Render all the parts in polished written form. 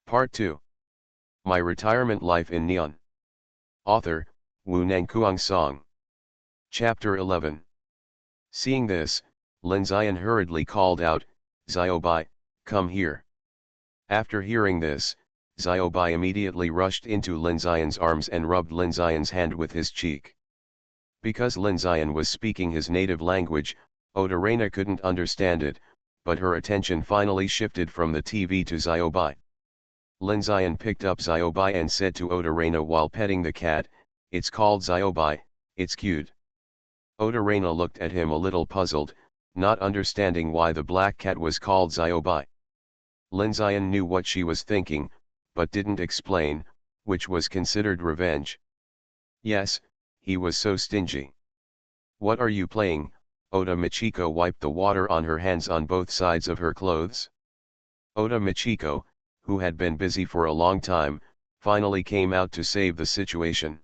Part 2. My Retirement Life in Neon. Author, Wu Nangkuang Song. Chapter 11. Seeing this, Lin Zian hurriedly called out, "Xiaobai, come here." After hearing this, Xiaobai immediately rushed into Lin Zian's arms and rubbed Lin Zian's hand with his cheek. Because Lin Zian was speaking his native language, Oda Reina couldn't understand it, but her attention finally shifted from the TV to Xiaobai. Lin Zian picked up Xiaobai and said to Oda Reina while petting the cat, "It's called Xiaobai, it's cute." Oda Reina looked at him a little puzzled, not understanding why the black cat was called Xiaobai. Lin Zian knew what she was thinking, but didn't explain, which was considered revenge. Yes, he was so stingy. "What are you playing?" Oda Michiko wiped the water on her hands on both sides of her clothes. Oda Michiko, who had been busy for a long time, finally came out to save the situation.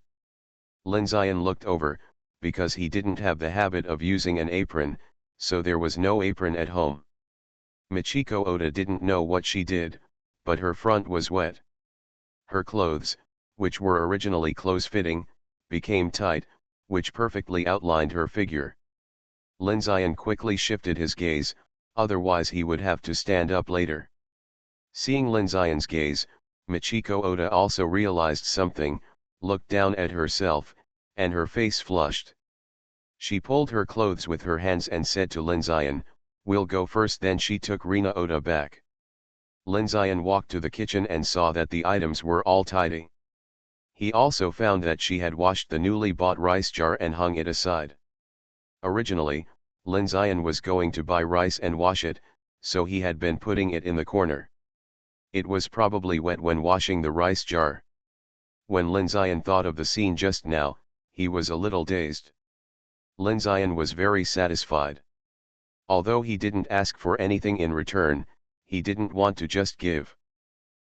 Lin Zian looked over, because he didn't have the habit of using an apron, so there was no apron at home. Michiko Oda didn't know what she did, but her front was wet. Her clothes, which were originally close-fitting, became tight, which perfectly outlined her figure. Lin Zian quickly shifted his gaze, otherwise he would have to stand up later. Seeing Lin Zian's gaze, Michiko Oda also realized something, looked down at herself, and her face flushed. She pulled her clothes with her hands and said to Lin Zian, "We'll go first." Then she took Rina Oda back. Lin Zian walked to the kitchen and saw that the items were all tidy. He also found that she had washed the newly bought rice jar and hung it aside. Originally, Lin Zian was going to buy rice and wash it, so he had been putting it in the corner. It was probably wet when washing the rice jar. When Lin Zian thought of the scene just now, he was a little dazed. Lin Zian was very satisfied. Although he didn't ask for anything in return, he didn't want to just give.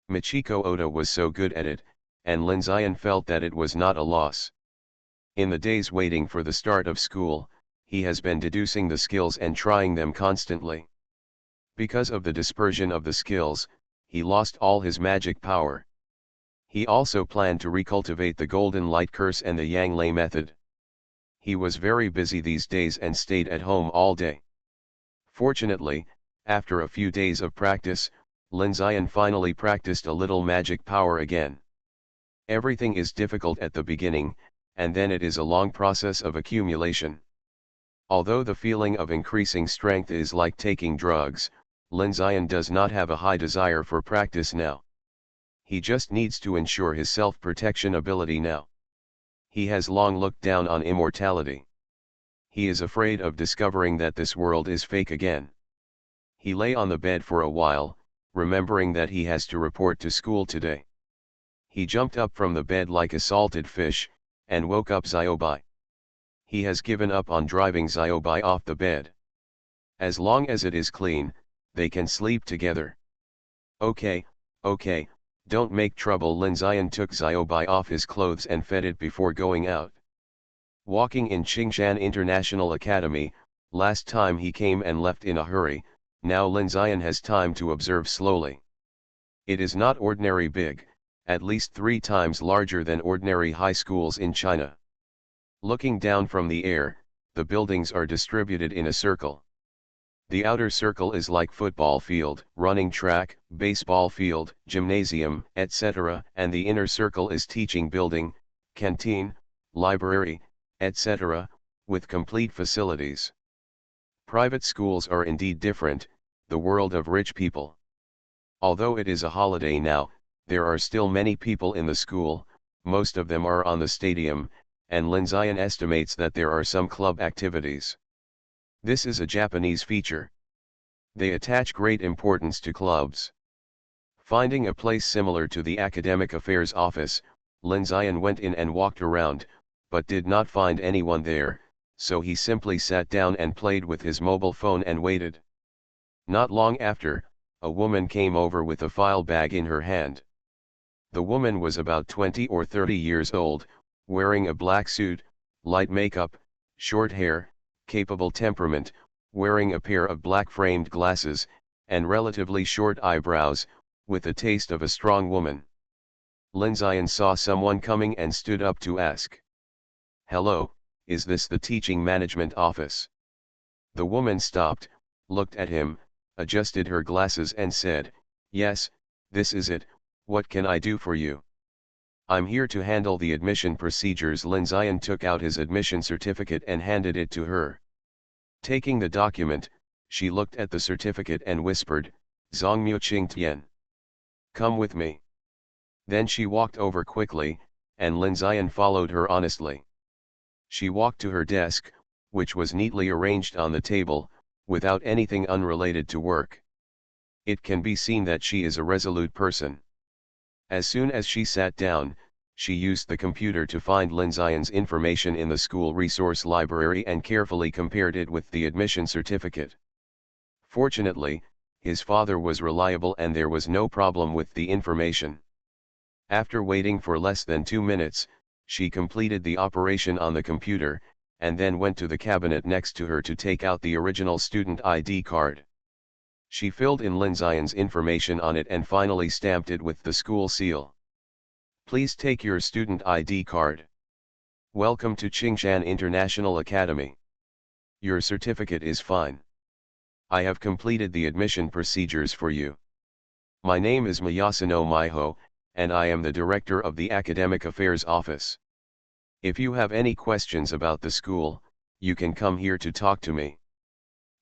Michiko Oda was so good at it, and Lin Zian felt that it was not a loss. In the days waiting for the start of school, he has been deducing the skills and trying them constantly. Because of the dispersion of the skills, he lost all his magic power. He also planned to recultivate the Golden Light Curse and the Yang Lei method. He was very busy these days and stayed at home all day. Fortunately, after a few days of practice, Lin Zian finally practiced a little magic power again. Everything is difficult at the beginning, and then it is a long process of accumulation. Although the feeling of increasing strength is like taking drugs, Lin Zian does not have a high desire for practice now. He just needs to ensure his self-protection ability now. He has long looked down on immortality. He is afraid of discovering that this world is fake again. He lay on the bed for a while, remembering that he has to report to school today. He jumped up from the bed like a salted fish, and woke up Xiaobai. He has given up on driving Xiaobai off the bed. As long as it is clean, they can sleep together. Okay, don't make trouble." Lin Zian took Xiaobai off his clothes and fed it before going out. Walking in Qingshan International Academy, last time he came and left in a hurry, now Lin Zian has time to observe slowly. It is not ordinary big, at least 3 times larger than ordinary high schools in China. Looking down from the air, the buildings are distributed in a circle. The outer circle is like football field, running track, baseball field, gymnasium, etc., and the inner circle is teaching building, canteen, library, etc., with complete facilities. Private schools are indeed different, the world of rich people. Although it is a holiday now, there are still many people in the school, most of them are on the stadium, and Lin Zian estimates that there are some club activities. This is a Japanese feature. They attach great importance to clubs. Finding a place similar to the academic affairs office, Lin Zian went in and walked around, but did not find anyone there, so he simply sat down and played with his mobile phone and waited. Not long after, a woman came over with a file bag in her hand. The woman was about 20 or 30 years old, wearing a black suit, light makeup, short hair, capable temperament, wearing a pair of black framed glasses, and relatively short eyebrows, with a taste of a strong woman. Lin Zion saw someone coming and stood up to ask. "Hello, is this the teaching management office?" The woman stopped, looked at him, adjusted her glasses and said, "Yes, this is it. What can I do for you?" "I'm here to handle the admission procedures." Lin Zion took out his admission certificate and handed it to her. Taking the document, she looked at the certificate and whispered, "Zongmu Qing Tian. Come with me." Then she walked over quickly, and Lin Zion followed her honestly. She walked to her desk, which was neatly arranged on the table, without anything unrelated to work. It can be seen that she is a resolute person. As soon as she sat down, she used the computer to find Lin Zion's information in the school resource library and carefully compared it with the admission certificate. Fortunately, his father was reliable and there was no problem with the information. After waiting for less than 2 minutes, she completed the operation on the computer, and then went to the cabinet next to her to take out the original student ID card. She filled in Lin Zion's information on it and finally stamped it with the school seal. "Please take your student ID card. Welcome to Qingshan International Academy. Your certificate is fine. I have completed the admission procedures for you. My name is Mayasano Maiho, and I am the director of the Academic Affairs Office. If you have any questions about the school, you can come here to talk to me."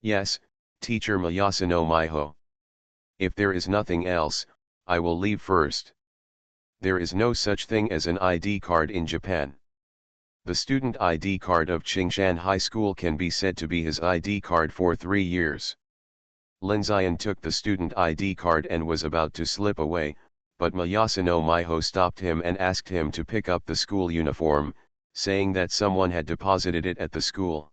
"Yes, Teacher Mayasano Maiho. If there is nothing else, I will leave first." There is no such thing as an ID card in Japan. The student ID card of Qingshan High School can be said to be his ID card for 3 years. Lin Zion took the student ID card and was about to slip away, but Mayasano Maiho stopped him and asked him to pick up the school uniform, saying that someone had deposited it at the school.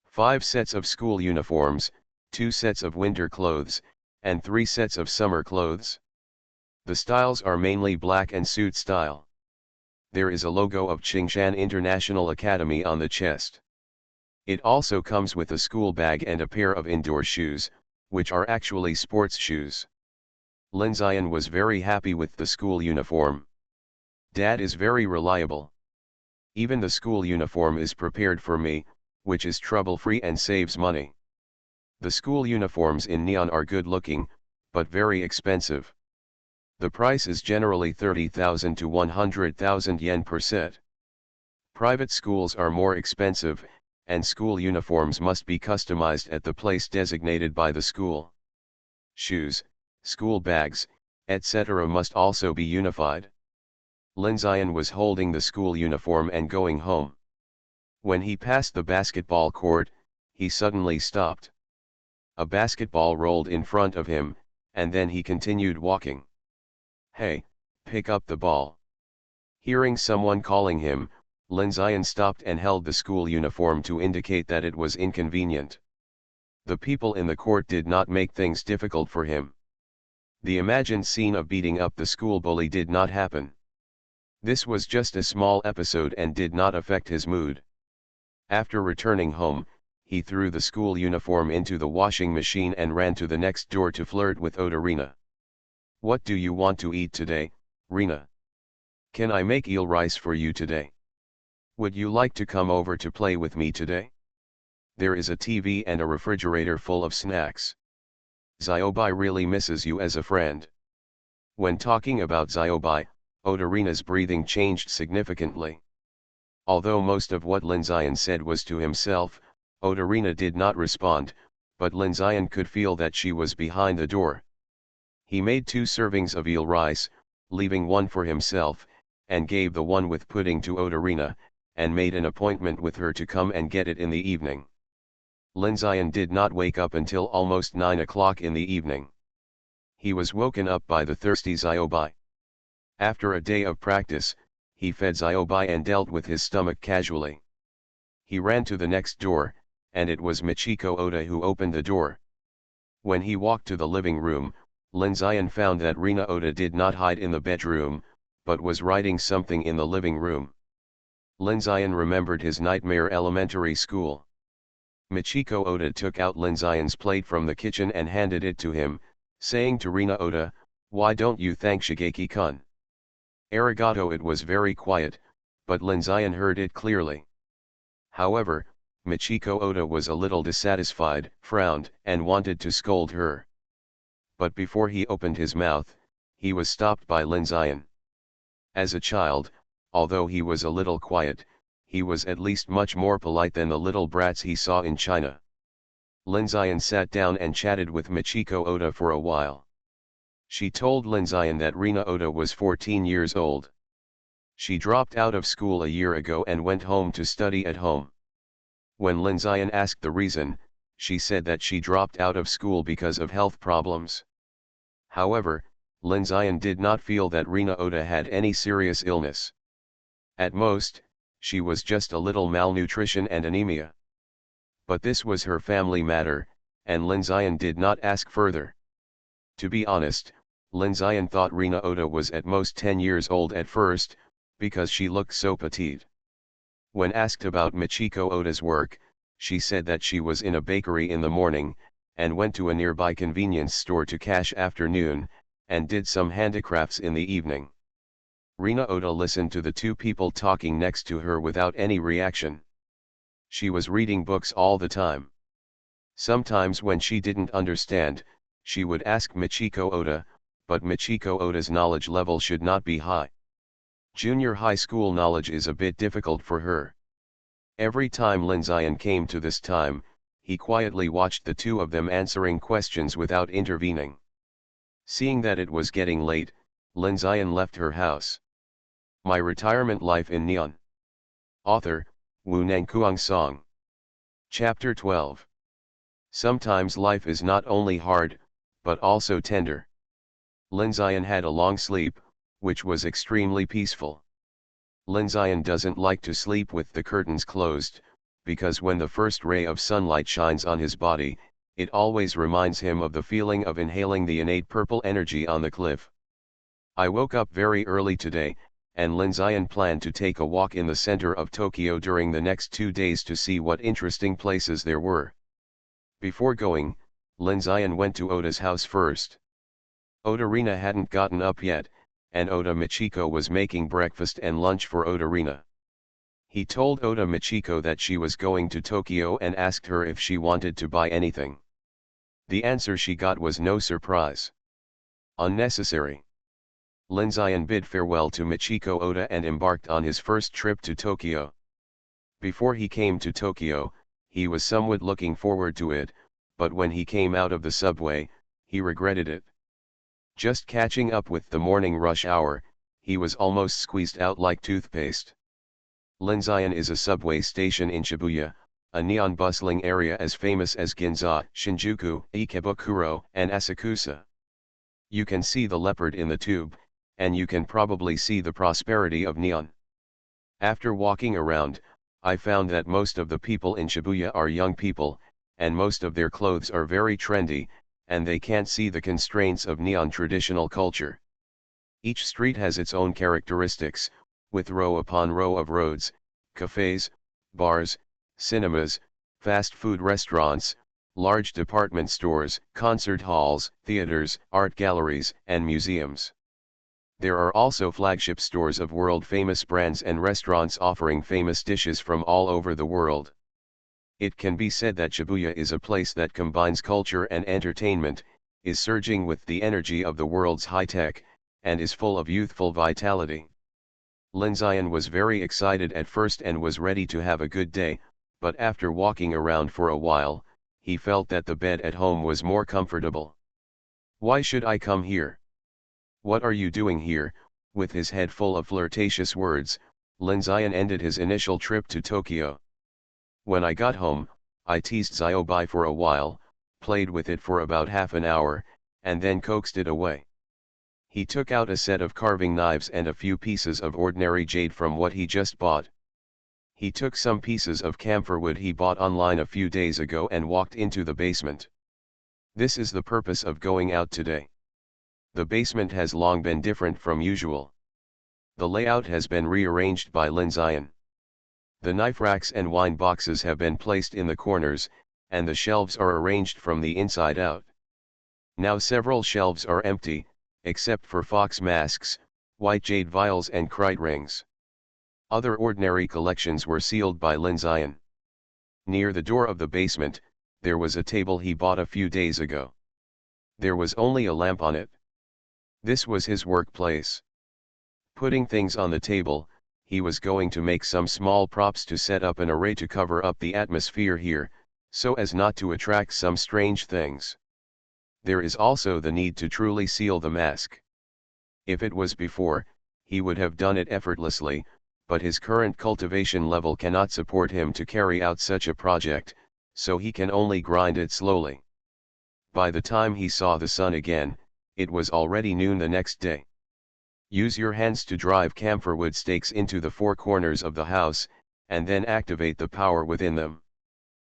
5 sets of school uniforms, 2 sets of winter clothes, and 3 sets of summer clothes. The styles are mainly black and suit style. There is a logo of Qingshan International Academy on the chest. It also comes with a school bag and a pair of indoor shoes, which are actually sports shoes. Lin Zion was very happy with the school uniform. Dad is very reliable. Even the school uniform is prepared for me, which is trouble-free and saves money. The school uniforms in neon are good-looking, but very expensive. The price is generally 30,000 to 100,000 yen per set. Private schools are more expensive, and school uniforms must be customized at the place designated by the school. Shoes, school bags, etc. must also be unified. Lin Zion was holding the school uniform and going home. When he passed the basketball court, he suddenly stopped. A basketball rolled in front of him, and then he continued walking. "Hey, pick up the ball." Hearing someone calling him, Lin Zion stopped and held the school uniform to indicate that it was inconvenient. The people in the court did not make things difficult for him. The imagined scene of beating up the school bully did not happen. This was just a small episode and did not affect his mood. After returning home, he threw the school uniform into the washing machine and ran to the next door to flirt with Oda Rina. "What do you want to eat today, Rina? Can I make eel rice for you today? Would you like to come over to play with me today? There is a TV and a refrigerator full of snacks. Ziobai really misses you as a friend." When talking about Ziobai, Oda Rina's breathing changed significantly. Although most of what Lin Zion said was to himself, Oda Rina did not respond, but Lin Zion could feel that she was behind the door. He made 2 servings of eel rice, leaving one for himself, and gave the one with pudding to Oda Rina, and made an appointment with her to come and get it in the evening. Lin Zion did not wake up until almost 9 o'clock in the evening. He was woken up by the thirsty Ziobai. After a day of practice, he fed Ziobai and dealt with his stomach casually. He ran to the next door, and it was Michiko Oda who opened the door. When he walked to the living room, Lin Zion found that Rina Oda did not hide in the bedroom, but was writing something in the living room. Lin Zion remembered his nightmare elementary school. Michiko Oda took out Lin Zion's plate from the kitchen and handed it to him, saying to Rina Oda, Why don't you thank Shigeki-kun? Arigato. It was very quiet, but Linzayan heard it clearly. However, Michiko Oda was a little dissatisfied, frowned, and wanted to scold her. But before he opened his mouth, he was stopped by Linzayan. As a child, although he was a little quiet, he was at least much more polite than the little brats he saw in China. Linzayan sat down and chatted with Michiko Oda for a while. She told Linzayan that Rina Oda was 14 years old. She dropped out of school a year ago and went home to study at home. When Linzayan asked the reason, she said that she dropped out of school because of health problems. However, Linzayan did not feel that Rina Oda had any serious illness. At most, she was just a little malnutrition and anemia. But this was her family matter, and Linzayan did not ask further. To be honest, Linzayan thought Rina Oda was at most 10 years old at first, because she looked so petite. When asked about Michiko Oda's work, she said that she was in a bakery in the morning, and went to a nearby convenience store to cash afternoon, and did some handicrafts in the evening. Rina Oda listened to the two people talking next to her without any reaction. She was reading books all the time. Sometimes when she didn't understand, she would ask Michiko Oda, but Michiko Oda's knowledge level should not be high. Junior high school knowledge is a bit difficult for her. Every time Linzayan came to this time, he quietly watched the two of them answering questions without intervening. Seeing that it was getting late, Linzayan left her house. My Retirement Life in Neon. Author, Wu Nangkuang Song. Chapter 12. Sometimes life is not only hard, but also tender. Linzayan had a long sleep, which was extremely peaceful. Linzayan doesn't like to sleep with the curtains closed, because when the first ray of sunlight shines on his body, it always reminds him of the feeling of inhaling the innate purple energy on the cliff. I woke up very early today, and Linzayan planned to take a walk in the center of Tokyo during the next 2 days to see what interesting places there were. Before going, Linzayan went to Oda's house first. Oda Rina hadn't gotten up yet, and Oda Michiko was making breakfast and lunch for Oda Rina. He told Oda Michiko that she was going to Tokyo and asked her if she wanted to buy anything. The answer she got was no surprise. Unnecessary. Linzayan bid farewell to Michiko Oda and embarked on his first trip to Tokyo. Before he came to Tokyo, he was somewhat looking forward to it, but when he came out of the subway, he regretted it. Just catching up with the morning rush hour, he was almost squeezed out like toothpaste. Linzayan is a subway station in Shibuya, a neon bustling area as famous as Ginza, Shinjuku, Ikebukuro, and Asakusa. You can see the leopard in the tube, and you can probably see the prosperity of neon. After walking around, I found that most of the people in Shibuya are young people, and most of their clothes are very trendy, and they can't see the constraints of neon traditional culture. Each street has its own characteristics, with row upon row of roads, cafes, bars, cinemas, fast food restaurants, large department stores, concert halls, theaters, art galleries, and museums. There are also flagship stores of world-famous brands and restaurants offering famous dishes from all over the world. It can be said that Shibuya is a place that combines culture and entertainment, is surging with the energy of the world's high-tech, and is full of youthful vitality. Linzayan was very excited at first and was ready to have a good day, but after walking around for a while, he felt that the bed at home was more comfortable. Why should I come here? What are you doing here? With his head full of flirtatious words, Linzayan ended his initial trip to Tokyo. When I got home, I teased Ziobai for a while, played with it for about half an hour, and then coaxed it away. He took out a set of carving knives and a few pieces of ordinary jade from what he just bought. He took some pieces of camphor wood he bought online a few days ago and walked into the basement. This is the purpose of going out today. The basement has long been different from usual. The layout has been rearranged by Linzayan. The knife racks and wine boxes have been placed in the corners, and the shelves are arranged from the inside out. Now several shelves are empty, except for fox masks, white jade vials and kite rings. Other ordinary collections were sealed by Lin Zion. Near the door of the basement, there was a table he bought a few days ago. There was only a lamp on it. This was his workplace. Putting things on the table, he was going to make some small props to set up an array to cover up the atmosphere here, so as not to attract some strange things. There is also the need to truly seal the mask. If it was before, he would have done it effortlessly, but his current cultivation level cannot support him to carry out such a project, so he can only grind it slowly. By the time he saw the sun again, it was already noon the next day. Use your hands to drive camphor wood stakes into the four corners of the house, and then activate the power within them.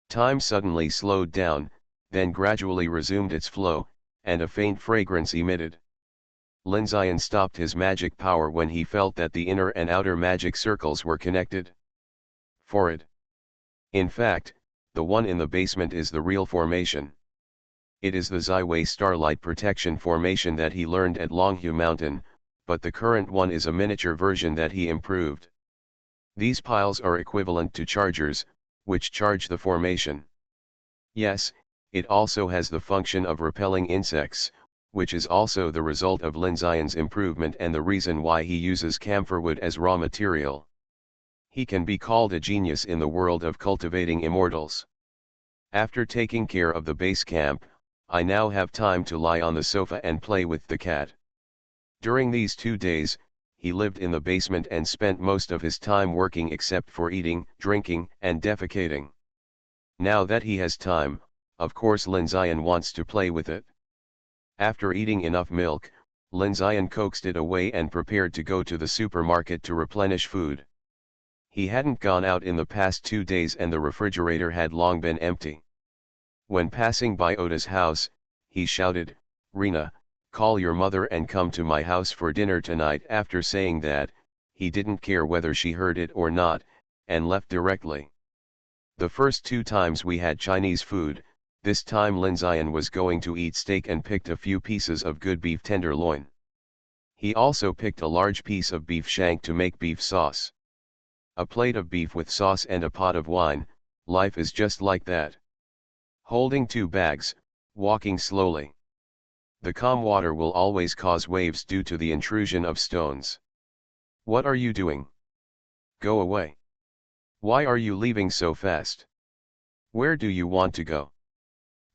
Time suddenly slowed down, then gradually resumed its flow, and a faint fragrance emitted. Lin Zion stopped his magic power when he felt that the inner and outer magic circles were connected. Forward. In fact, the one in the basement is the real formation. It is the Zyway Starlight Protection formation that he learned at Longhu Mountain, but the current one is a miniature version that he improved. These piles are equivalent to chargers, which charge the formation. Yes, it also has the function of repelling insects, which is also the result of Lin Zion's improvement and the reason why he uses camphor wood as raw material. He can be called a genius in the world of cultivating immortals. After taking care of the base camp, I now have time to lie on the sofa and play with the cat. During these 2 days, he lived in the basement and spent most of his time working except for eating, drinking, and defecating. Now that he has time, of course Lin Zion wants to play with it. After eating enough milk, Lin Zion coaxed it away and prepared to go to the supermarket to replenish food. He hadn't gone out in the past 2 days and the refrigerator had long been empty. When passing by Oda's house, he shouted, "Rina, call your mother and come to my house for dinner tonight." After saying that, he didn't care whether she heard it or not, and left directly. The first 2 times we had Chinese food, this time Lin Zion was going to eat steak and picked a few pieces of good beef tenderloin. He also picked a large piece of beef shank to make beef sauce. A plate of beef with sauce and a pot of wine, life is just like that. Holding 2 bags, walking slowly. The calm water will always cause waves due to the intrusion of stones. What are you doing? Go away. Why are you leaving so fast? Where do you want to go?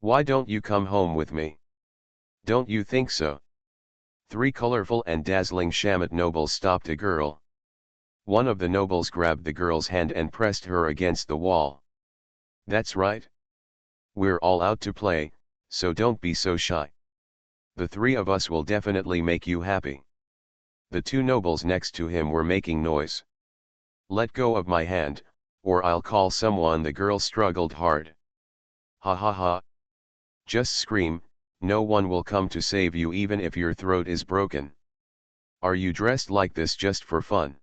Why don't you come home with me? Don't you think so? 3 colorful and dazzling Shamat nobles stopped a girl. One of the nobles grabbed the girl's hand and pressed her against the wall. That's right. We're all out to play, so don't be so shy. The 3 of us will definitely make you happy. The 2 nobles next to him were making noise. Let go of my hand, or I'll call someone. The girl struggled hard. Ha ha ha. Just scream, no one will come to save you even if your throat is broken. Are you dressed like this just for fun?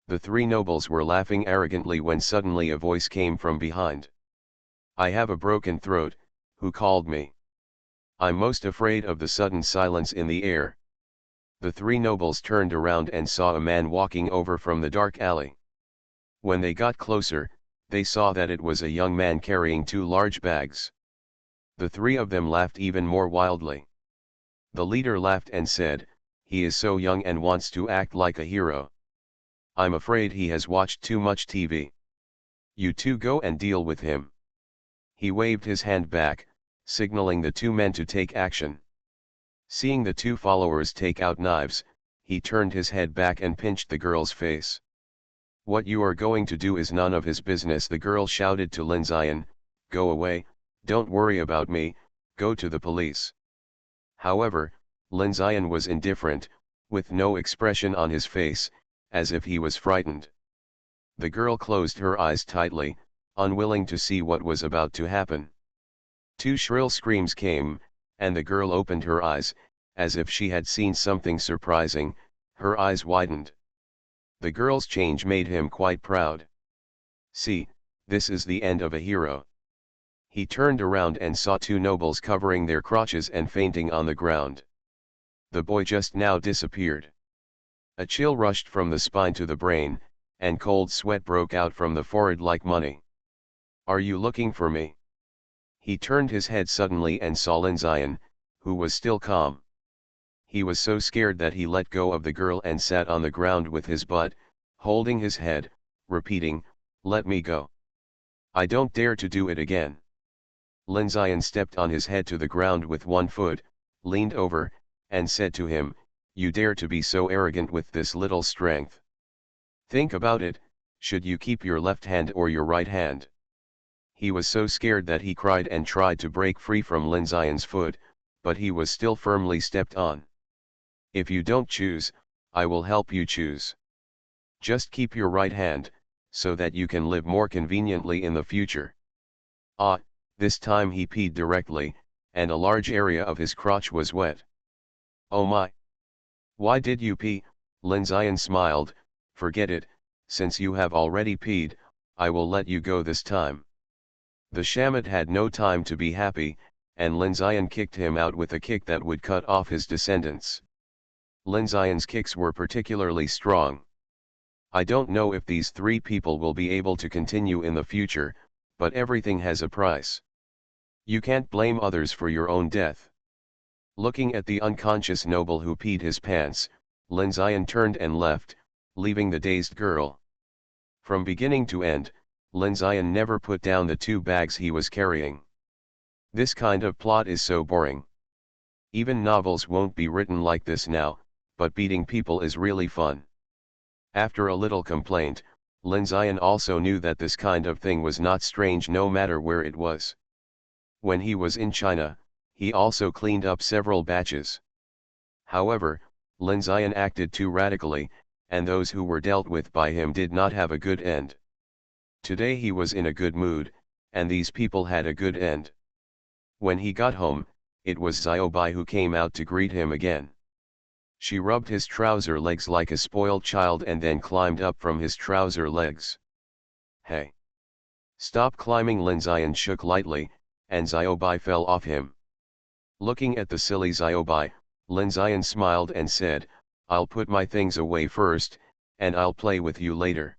The 3 nobles were laughing arrogantly when suddenly a voice came from behind. I have a broken throat, who called me? I'm most afraid of the sudden silence in the air. The 3 nobles turned around and saw a man walking over from the dark alley. When they got closer, they saw that it was a young man carrying 2 large bags. The 3 of them laughed even more wildly. The leader laughed and said, "He is so young and wants to act like a hero. I'm afraid he has watched too much TV. You 2 go and deal with him." He waved his hand back, signaling the 2 men to take action. Seeing the 2 followers take out knives, he turned his head back and pinched the girl's face. "What you are going to do is none of his business," the girl shouted to Lin Zion. "Go away, don't worry about me, go to the police." However, Lin Zion was indifferent, with no expression on his face, as if he was frightened. The girl closed her eyes tightly, unwilling to see what was about to happen. 2 shrill screams came, and the girl opened her eyes, as if she had seen something surprising. Her eyes widened. The girl's change made him quite proud. See, this is the end of a hero. He turned around and saw 2 nobles covering their crotches and fainting on the ground. The boy just now disappeared. A chill rushed from the spine to the brain, and cold sweat broke out from the forehead like money. Are you looking for me? He turned his head suddenly and saw Lin Zion, who was still calm. He was so scared that he let go of the girl and sat on the ground with his butt, holding his head, repeating, "Let me go. I don't dare to do it again." Lin Zion stepped on his head to the ground with one foot, leaned over, and said to him, "You dare to be so arrogant with this little strength? Think about it, should you keep your left hand or your right hand?" He was so scared that he cried and tried to break free from Lin Zion's foot, but he was still firmly stepped on. "If you don't choose, I will help you choose. Just keep your right hand, so that you can live more conveniently in the future." Ah, this time he peed directly, and a large area of his crotch was wet. "Oh my! Why did you pee?" Lin Zion smiled. "Forget it, since you have already peed, I will let you go this time." The Shamat had no time to be happy, and Lin Zion kicked him out with a kick that would cut off his descendants. Lin Zion's kicks were particularly strong. I don't know if these three people will be able to continue in the future, but everything has a price. You can't blame others for your own death. Looking at the unconscious noble who peed his pants, Lin Zion turned and left, leaving the dazed girl. From beginning to end, Lin Zion never put down the 2 bags he was carrying. This kind of plot is so boring. Even novels won't be written like this now, but beating people is really fun. After a little complaint, Lin Zion also knew that this kind of thing was not strange no matter where it was. When he was in China, he also cleaned up several batches. However, Lin Zion acted too radically, and those who were dealt with by him did not have a good end. Today he was in a good mood, and these people had a good end. When he got home, it was Xiaobai who came out to greet him again. She rubbed his trouser legs like a spoiled child and then climbed up from his trouser legs. "Hey! Stop climbing!" Lin Zion shook lightly, and Xiaobai fell off him. Looking at the silly Xiaobai, Lin Zion smiled and said, "I'll put my things away first, and I'll play with you later."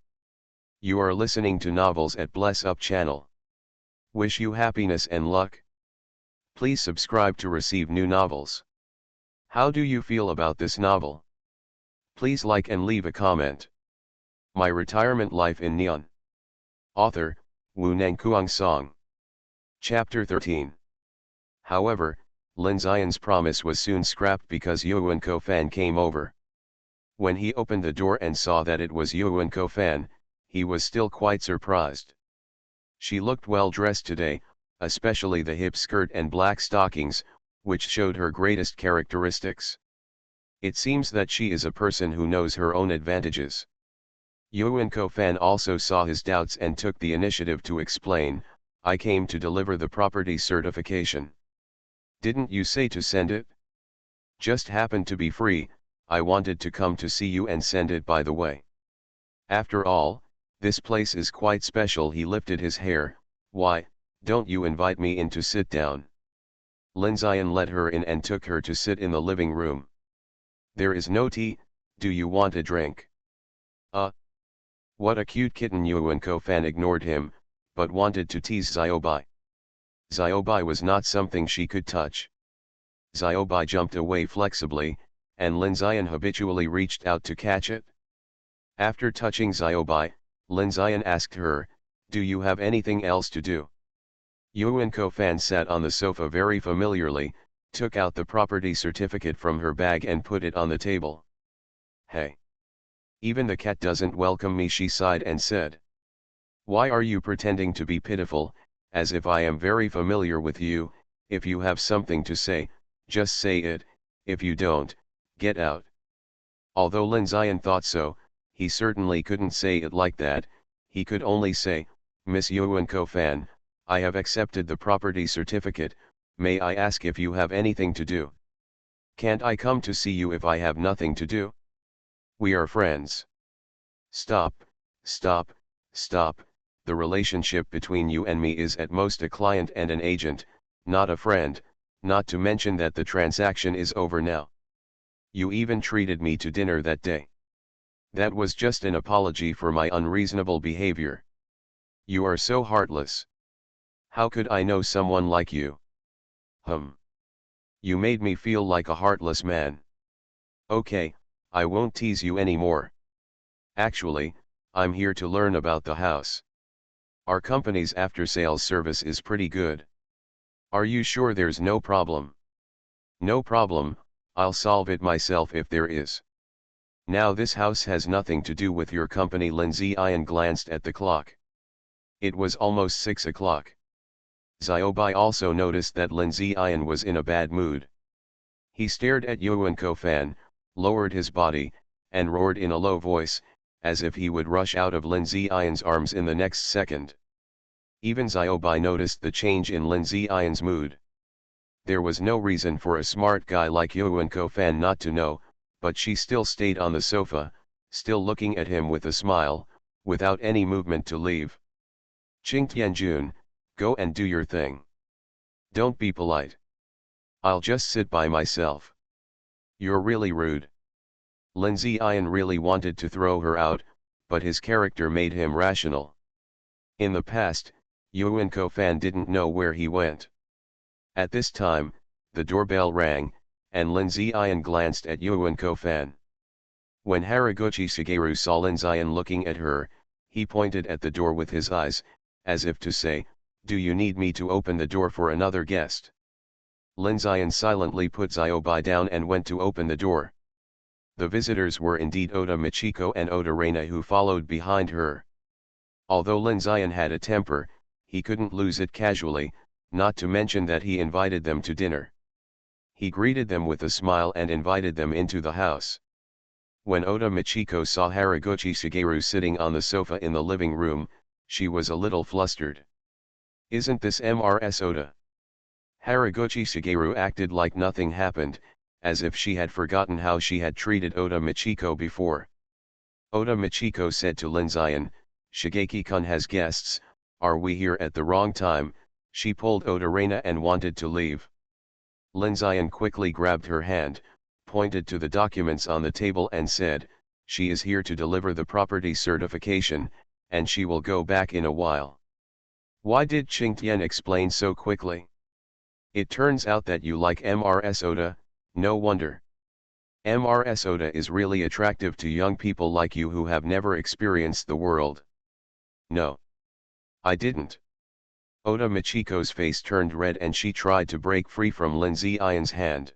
You are listening to Novels at Bless Up channel. Wish you happiness and luck. Please subscribe to receive new novels. How do you feel about this novel? Please like and leave a comment. My Retirement Life in Neon. Author, Wu Nangkuang Song. Chapter 13. However, Lin Zion's promise was soon scrapped because Yuan Kofan came over. When he opened the door and saw that it was Yuan Kofan, he was still quite surprised. She looked well dressed today, especially the hip skirt and black stockings, which showed her greatest characteristics. It seems that she is a person who knows her own advantages. Yuan Kofan also saw his doubts and took the initiative to explain, "I came to deliver the property certification." "Didn't you say to send it?" "Just happened to be free, I wanted to come to see you and send it by the way. After all, this place is quite special." He lifted his hair. "Why, don't you invite me in to sit down?" Lin Zion let her in and took her to sit in the living room. "There is no tea, do you want a drink?" What a cute kitten." Yuan Kofan ignored him, but wanted to tease Xiaobai. Xiaobai was not something she could touch. Xiaobai jumped away flexibly, and Lin Zion habitually reached out to catch it. After touching Xiaobai, Lin Zion asked her, "Do you have anything else to do?" Yuan Kofan sat on the sofa very familiarly, took out the property certificate from her bag and put it on the table. "Hey! Even the cat doesn't welcome me," she sighed and said. "Why are you pretending to be pitiful, as if I am very familiar with you? If you have something to say, just say it, if you don't, get out." Although Lin Zion thought so, he certainly couldn't say it like that. He could only say, "Miss Yuan Kofan, I have accepted the property certificate, may I ask if you have anything to do? Can't I come to see you if I have nothing to do? We are friends." "Stop, stop, stop, the relationship between you and me is at most a client and an agent, not a friend, not to mention that the transaction is over now. You even treated me to dinner that day. That was just an apology for my unreasonable behavior. You are so heartless. How could I know someone like you? You made me feel like a heartless man. Okay, I won't tease you anymore. Actually, I'm here to learn about the house. Our company's after-sales service is pretty good. Are you sure there's no problem? No problem, I'll solve it myself if there is. Now this house has nothing to do with your company. Lindsay Ian glanced at the clock. It was almost 6 o'clock. Xiaobai also noticed that Lindsay Ian was in a bad mood. He stared at Yuan Kofan, lowered his body, and roared in a low voice, as if he would rush out of Lindsay Ian's arms in the next second. Even Xiaobai noticed the change in Lindsay Ian's mood. There was no reason for a smart guy like Yuan Kofan not to know, but she still stayed on the sofa, still looking at him with a smile, without any movement to leave. Qing Tianjun, go and do your thing. Don't be polite. I'll just sit by myself. You're really rude. Lindsay Ian really wanted to throw her out, but his character made him rational. In the past, Yuan Kofan didn't know where he went. At this time, the doorbell rang, and Lindsay Ian glanced at Yuan Kofan. When Haraguchi Shigeru saw Lindsay Ian looking at her, he pointed at the door with his eyes, as if to say, "Do you need me to open the door for another guest?" Lindsay Ian silently put Xiaobai down and went to open the door. The visitors were indeed Oda Michiko and Oda Reina, who followed behind her. Although Lindsay Ian had a temper, he couldn't lose it casually, not to mention that he invited them to dinner. He greeted them with a smile and invited them into the house. When Oda Michiko saw Haraguchi Shigeru sitting on the sofa in the living room, she was a little flustered. "Isn't this Mrs. Oda?" Haraguchi Shigeru acted like nothing happened, as if she had forgotten how she had treated Oda Michiko before. Oda Michiko said to Lindsay Ian, "Shigeki-kun has guests, are we here at the wrong time?" She pulled Oda Reina and wanted to leave. Lindsay Ian quickly grabbed her hand, pointed to the documents on the table and said, "She is here to deliver the property certification, and she will go back in a while." Why did Qing Tian explain so quickly? "It turns out that you like Mrs. Oda, no wonder. Mrs. Oda is really attractive to young people like you who have never experienced the world." "No. I didn't." Oda Michiko's face turned red and she tried to break free from Lindsay Ian's hand.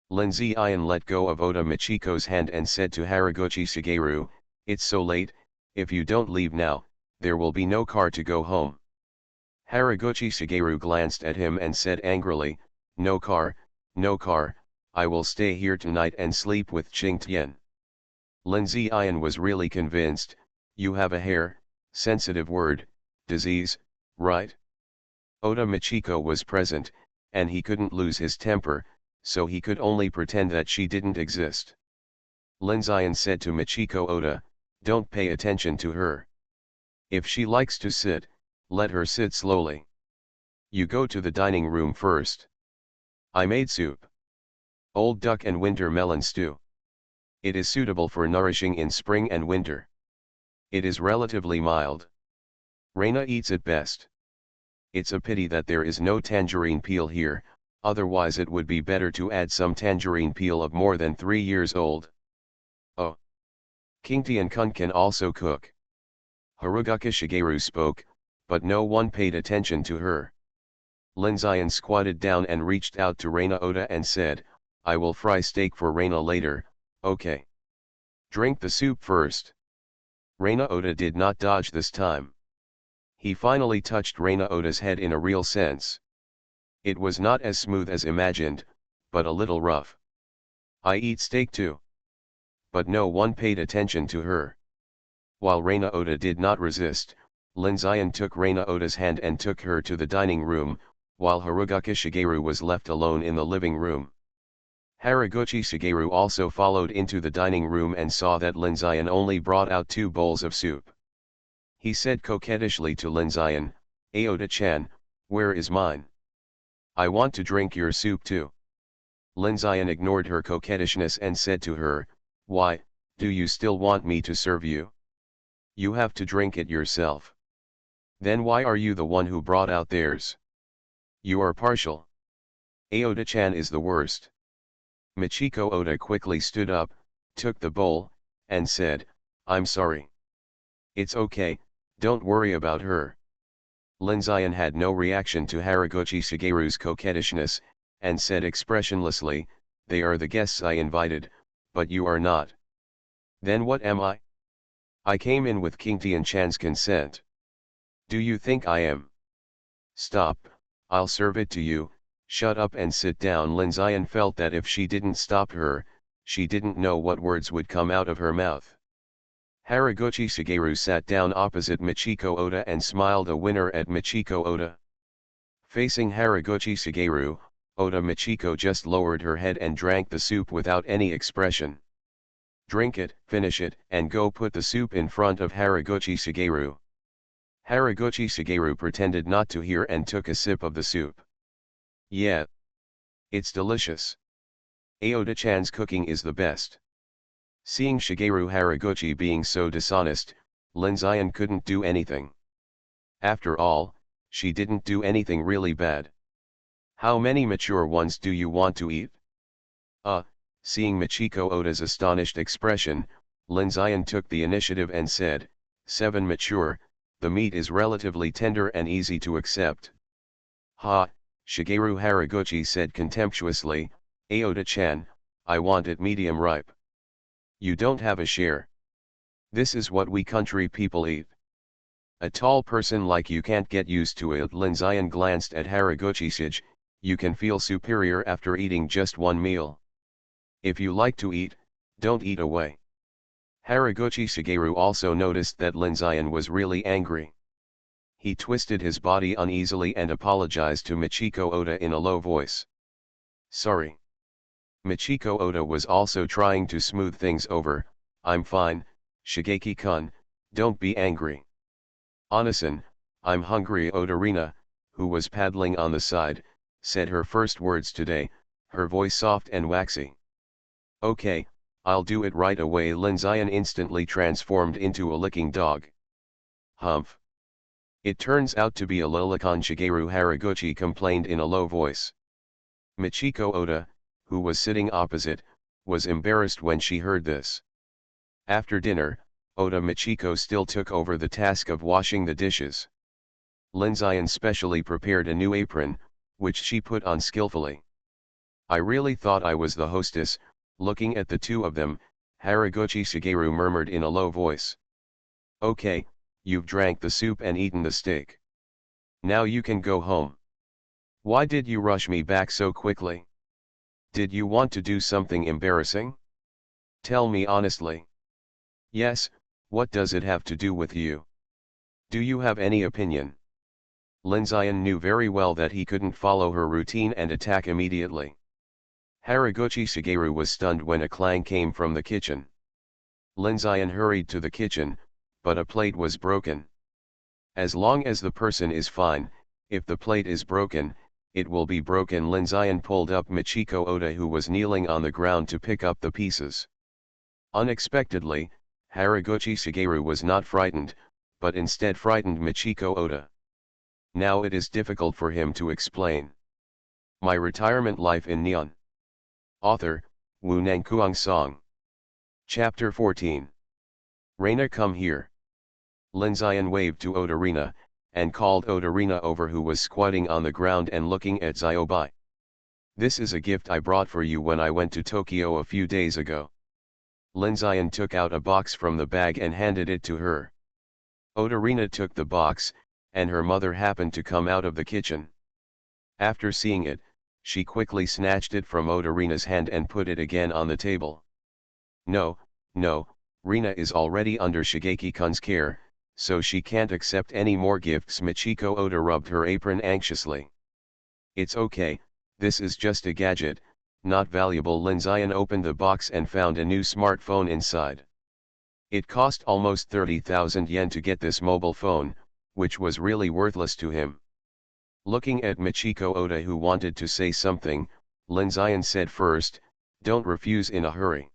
Lindsay Ian let go of Oda Michiko's hand and said to Haraguchi Shigeru, "It's so late, if you don't leave now, there will be no car to go home." Haraguchi Shigeru glanced at him and said angrily, "No car, no car, I will stay here tonight and sleep with Qing Tian." Lindsay Ian was really convinced. "You have a hair, sensitive word, disease, right?" Oda Michiko was present, and he couldn't lose his temper, so he could only pretend that she didn't exist. Lindsay Ian said to Michiko Oda, "Don't pay attention to her. If she likes to sit, let her sit slowly. You go to the dining room first. I made soup. Old duck and winter melon stew. It is suitable for nourishing in spring and winter. It is relatively mild. Reina eats it best. It's a pity that there is no tangerine peel here, otherwise it would be better to add some tangerine peel of more than 3 years old. Oh. Qingtian-kun can also cook." Haruguchi Shigeru spoke, but no one paid attention to her. Lindsay Ian squatted down and reached out to Reina Oda and said, "I will fry steak for Reina later, okay? Drink the soup first." Reina Oda did not dodge this time. He finally touched Reina Oda's head in a real sense. It was not as smooth as imagined, but a little rough. "I eat steak too." But no one paid attention to her. While Reina Oda did not resist, Lindsay Ian took Reina Oda's hand and took her to the dining room, while Haruguchi Shigeru was left alone in the living room. Haraguchi Shigeru also followed into the dining room and saw that Lindsay Ian only brought out 2 bowls of soup. He said coquettishly to Lindsay Ian, "Aoda-chan, where is mine? I want to drink your soup too." Lin Zian ignored her coquettishness and said to her, "Why, do you still want me to serve you? You have to drink it yourself. Then why are you the one who brought out theirs? You are partial. Aoda-chan is the worst." Michiko Oda quickly stood up, took the bowl, and said, "I'm sorry. It's okay, don't worry about her." Lin Zian had no reaction to Haraguchi Shigeru's coquettishness, and said expressionlessly, "They are the guests I invited, but you are not." "Then what am I? I came in with King Tian-chan's consent. Do you think I am?" "Stop, I'll serve it to you, shut up and sit down." Lin Zian felt that if she didn't stop her, she didn't know what words would come out of her mouth. Haraguchi Shigeru sat down opposite Michiko Oda and smiled a winner at Michiko Oda. Facing Haraguchi Shigeru, Oda Michiko just lowered her head and drank the soup without any expression. "Drink it, finish it, and go put the soup in front of Haraguchi Shigeru." Haraguchi Shigeru pretended not to hear and took a sip of the soup. "Yeah. It's delicious. Aoda-chan's cooking is the best." Seeing Shigeru Haraguchi being so dishonest, Lin Zian couldn't do anything. After all, she didn't do anything really bad. "How many mature ones do you want to eat?" Seeing Michiko Oda's astonished expression, Lin Zian took the initiative and said, 7 mature, the meat is relatively tender and easy to accept." "Ha," Shigeru Haraguchi said contemptuously, "Aoda-chan, I want it medium ripe. You don't have a share. This is what we country people eat. A tall person like you can't get used to it." Lin Zian glanced at Haraguchi Shige, "You can feel superior after eating just one meal. If you like to eat, don't eat away." Haraguchi Shigeru also noticed that Lin Zian was really angry. He twisted his body uneasily and apologized to Michiko Oda in a low voice. "Sorry." Michiko Oda was also trying to smooth things over. "I'm fine, Shigeki-kun, don't be angry." "Onasan, I'm hungry." Odarina, who was paddling on the side, said her first words today, her voice soft and waxy. "Okay, I'll do it right away." Lin Zian instantly transformed into a licking dog. "Humph. It turns out to be a lolicon." Shigeru Haraguchi complained in a low voice. Michiko Oda, who was sitting opposite, was embarrassed when she heard this. After dinner, Oda Michiko still took over the task of washing the dishes. Lin Zian specially prepared a new apron, which she put on skillfully. "I really thought I was the hostess." Looking at the two of them, Haraguchi Shigeru murmured in a low voice. "Okay, you've drank the soup and eaten the steak. Now you can go home. Why did you rush me back so quickly? Did you want to do something embarrassing? Tell me honestly." "Yes, what does it have to do with you? Do you have any opinion?" Lin Zian knew very well that he couldn't follow her routine and attack immediately. Haraguchi Shigeru was stunned when a clang came from the kitchen. Lin Zian hurried to the kitchen, but a plate was broken. As long as the person is fine, if the plate is broken, it will be broken. Lin Zian pulled up Michiko Oda, who was kneeling on the ground, to pick up the pieces. Unexpectedly, Haraguchi Shigeru was not frightened, but instead frightened Michiko Oda. Now it is difficult for him to explain. My Retirement Life in Neon. Author, Wu Nangkuang Song. Chapter 14. "Reina, come here." Lin Zian waved to Odarina, and called Odarina over, who was squatting on the ground and looking at Ziobai. "This is a gift I brought for you when I went to Tokyo a few days ago." Lin Zian took out a box from the bag and handed it to her. Odarina took the box, and her mother happened to come out of the kitchen. After seeing it, she quickly snatched it from Odarina's hand and put it again on the table. No, Rina is already under Shigeki-kun's care, so she can't accept any more gifts." Michiko Oda rubbed her apron anxiously. "It's okay, this is just a gadget, not valuable." Lin Zian opened the box and found a new smartphone inside. It cost almost 30,000 yen to get this mobile phone, which was really worthless to him. Looking at Michiko Oda, who wanted to say something, Lin Zion said first, don't refuse in a hurry.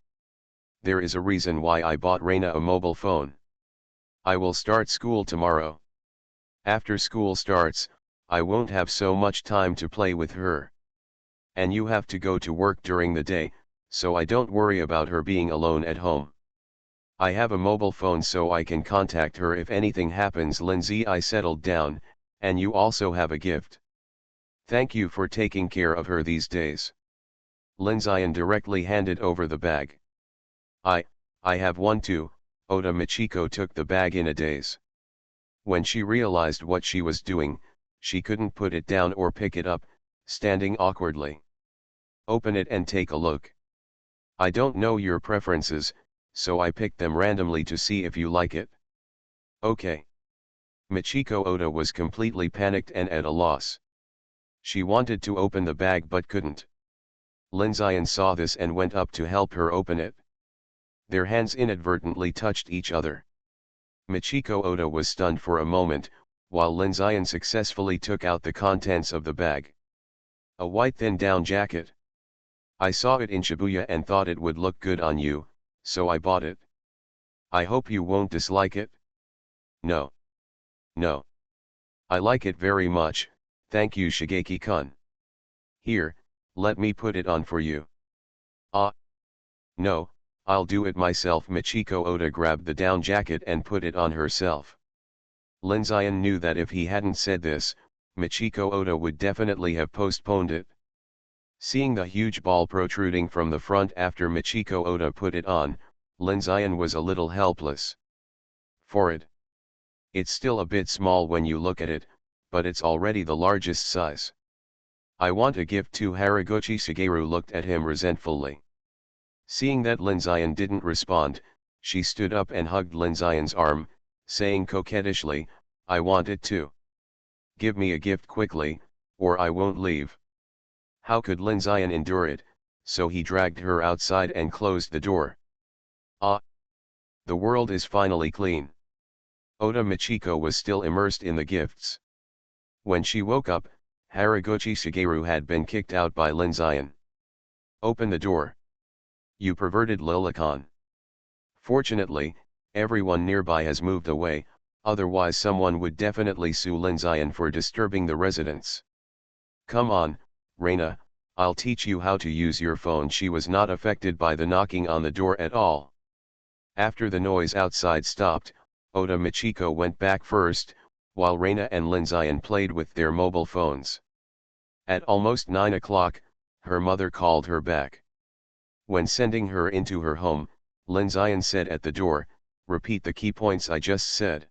There is a reason why I bought Reina a mobile phone. I will start school tomorrow. After school starts, I won't have so much time to play with her. And you have to go to work during the day, so I don't worry about her being alone at home. I have a mobile phone so I can contact her if anything happens. Lindsay, I settled down, and you also have a gift. Thank you for taking care of her these days. Lin Zion directly handed over the bag. I have one too. Oda Michiko took the bag in a daze. When she realized what she was doing, she couldn't put it down or pick it up, standing awkwardly. Open it and take a look. I don't know your preferences, so I picked them randomly to see if you like it. Okay. Michiko Oda was completely panicked and at a loss. She wanted to open the bag but couldn't. Lin Zion saw this and went up to help her open it. Their hands inadvertently touched each other. Michiko Oda was stunned for a moment, while Lin Zion successfully took out the contents of the bag. A white thin down jacket. I saw it in Shibuya and thought it would look good on you, so I bought it. I hope you won't dislike it. No. No. I like it very much, thank you Shigeki-kun. Here, let me put it on for you. No, I'll do it myself. Michiko Oda grabbed the down jacket and put it on herself. Lin Zion knew that if he hadn't said this, Michiko Oda would definitely have postponed it. Seeing the huge ball protruding from the front after Michiko Oda put it on, Lin Zion was a little helpless. For it. It's still a bit small when you look at it, but it's already the largest size. I want a gift too. Haraguchi Shigeru looked at him resentfully. Seeing that Lin Zion didn't respond, she stood up and hugged Lin Zion's arm, saying coquettishly, I want it too. Give me a gift quickly, or I won't leave. How could Lin Zion endure it, so he dragged her outside and closed the door. The world is finally clean. Oda Michiko was still immersed in the gifts. When she woke up, Haraguchi Shigeru had been kicked out by Lin Zion. Open the door. You perverted Lilicon. Fortunately, everyone nearby has moved away, otherwise someone would definitely sue Lin Zion for disturbing the residents. Come on, Reina, I'll teach you how to use your phone. She was not affected by the knocking on the door at all. After the noise outside stopped, Oda Michiko went back first, while Reina and Lin Zion played with their mobile phones. At almost 9 o'clock, her mother called her back. When sending her into her home, Lin Zion said at the door, repeat the key points I just said.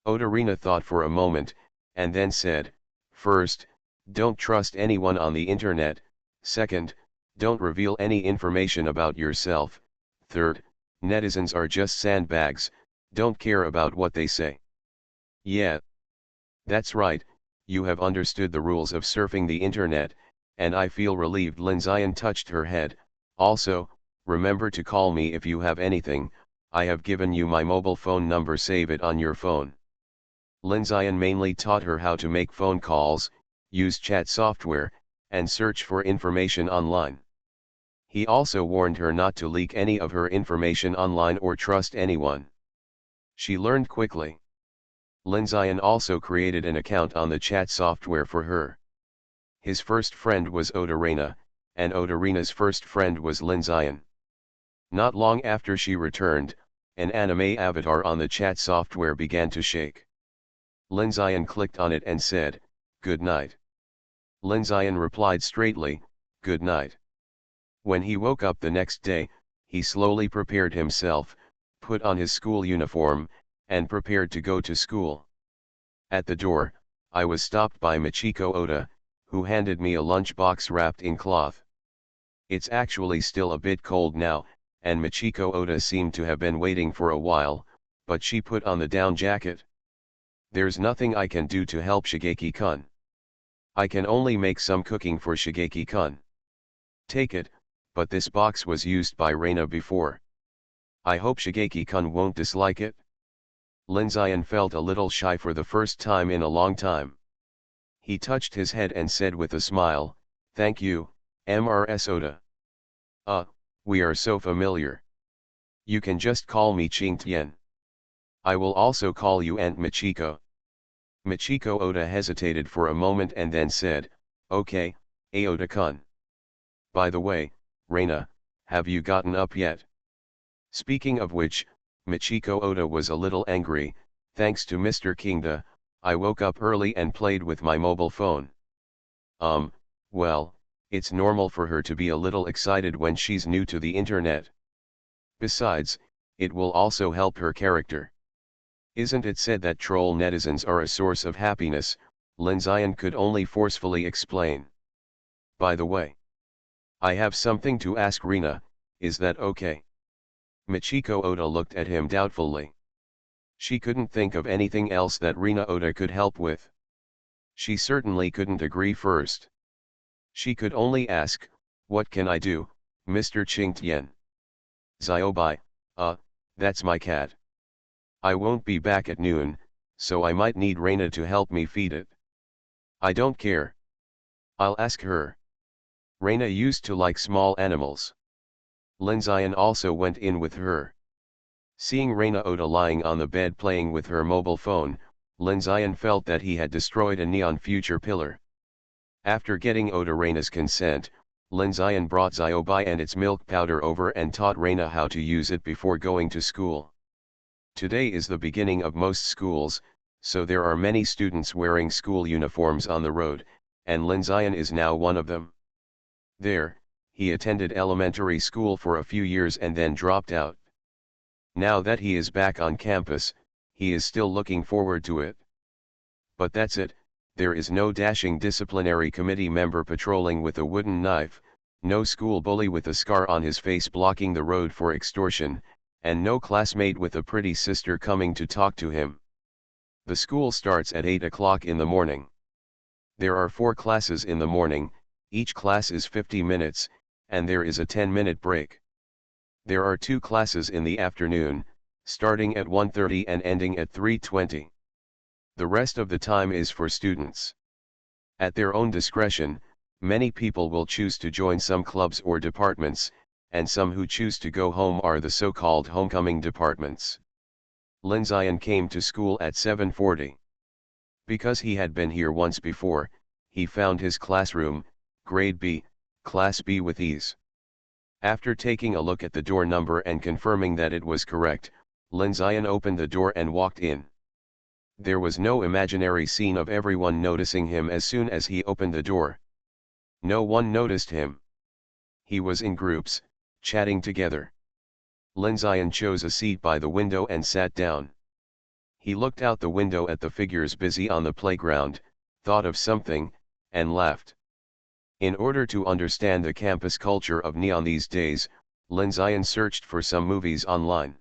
Oda Reina thought for a moment, and then said, first, don't trust anyone on the internet, second, don't reveal any information about yourself, third, netizens are just sandbags, don't care about what they say. Yeah. That's right, you have understood the rules of surfing the internet, and I feel relieved. Lin Zion touched her head. Also, remember to call me if you have anything, I have given you my mobile phone number, save it on your phone. Lin Zion mainly taught her how to make phone calls, use chat software, and search for information online. He also warned her not to leak any of her information online or trust anyone. She learned quickly. Lin Zion also created an account on the chat software for her. His first friend was Oda Reina, and Oda Reina's first friend was Lin Zion. Not long after she returned, an anime avatar on the chat software began to shake. Lin Zion clicked on it and said, "Good night." Lin Zion replied straightly, "Good night." When he woke up the next day, he slowly prepared himself, put on his school uniform, and prepared to go to school. At the door, I was stopped by Michiko Oda, who handed me a lunchbox wrapped in cloth. It's actually still a bit cold now, and Michiko Oda seemed to have been waiting for a while, but she put on the down jacket. There's nothing I can do to help Shigeki-kun. I can only make some cooking for Shigeki-kun. Take it, but this box was used by Reina before. I hope Shigeki-kun won't dislike it. Lin Zion felt a little shy for the first time in a long time. He touched his head and said with a smile, "Thank you, Mrs. Oda. We are so familiar. You can just call me Ching-tien. I will also call you Aunt Michiko. Michiko Oda hesitated for a moment and then said, okay, Aota-kun. By the way, Reina, have you gotten up yet? Speaking of which, Michiko Oda was a little angry. Thanks to Mr. Kingda, I woke up early and played with my mobile phone. Well, it's normal for her to be a little excited when she's new to the internet. Besides, it will also help her character. Isn't it said that troll netizens are a source of happiness? Lin Zion could only forcefully explain. By the way, I have something to ask Rina, is that okay? Michiko Oda looked at him doubtfully. She couldn't think of anything else that Rina Oda could help with. She certainly couldn't agree first. She could only ask, what can I do, Mr. Ching-tien? Ziobai, that's my cat. I won't be back at noon, so I might need Reina to help me feed it. I don't care. I'll ask her. Reina used to like small animals. Lin Zion also went in with her. Seeing Reina Oda lying on the bed playing with her mobile phone, Lin Zion felt that he had destroyed a neon future pillar. After getting Oda Reina's consent, Lin Zion brought Ziobai and its milk powder over and taught Reina how to use it before going to school. Today is the beginning of most schools, so there are many students wearing school uniforms on the road, and Lin Zion is now one of them. There, he attended elementary school for a few years and then dropped out. Now that he is back on campus, he is still looking forward to it. But that's it. There is no dashing disciplinary committee member patrolling with a wooden knife, no school bully with a scar on his face blocking the road for extortion, and no classmate with a pretty sister coming to talk to him. The school starts at 8 o'clock in the morning. There are 4 classes in the morning, each class is 50 minutes, and there is a 10-minute break. There are 2 classes in the afternoon, starting at 1:30 and ending at 3:20. The rest of the time is for students. At their own discretion, many people will choose to join some clubs or departments, and some who choose to go home are the so-called homecoming departments. Lin Zion came to school at 7:40. Because he had been here once before, he found his classroom, grade B, class B with ease. After taking a look at the door number and confirming that it was correct, Lin Zion opened the door and walked in. There was no imaginary scene of everyone noticing him as soon as he opened the door. No one noticed him. He was in groups, chatting together. Lin Zion chose a seat by the window and sat down. He looked out the window at the figures busy on the playground, thought of something, and laughed. In order to understand the campus culture of Neon these days, Lin Zion searched for some movies online.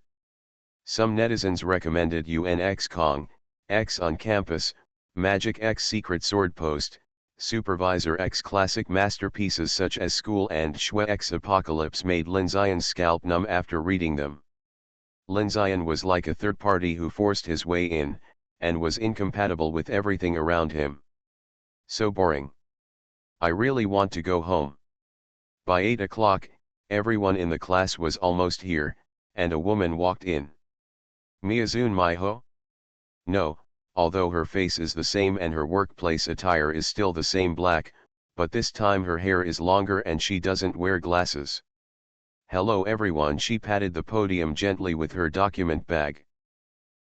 Some netizens recommended UNX Kong, X on Campus, Magic X Secret Sword Post, Supervisor X classic masterpieces such as School and Shue X Apocalypse made Lin Zion's scalp numb after reading them. Lin Zion was like a third party who forced his way in, and was incompatible with everything around him. So boring. I really want to go home. By 8 o'clock, everyone in the class was almost here, and a woman walked in. Miyazune Miho? No, although her face is the same and her workplace attire is still the same black, but this time her hair is longer and she doesn't wear glasses. Hello everyone, she patted the podium gently with her document bag.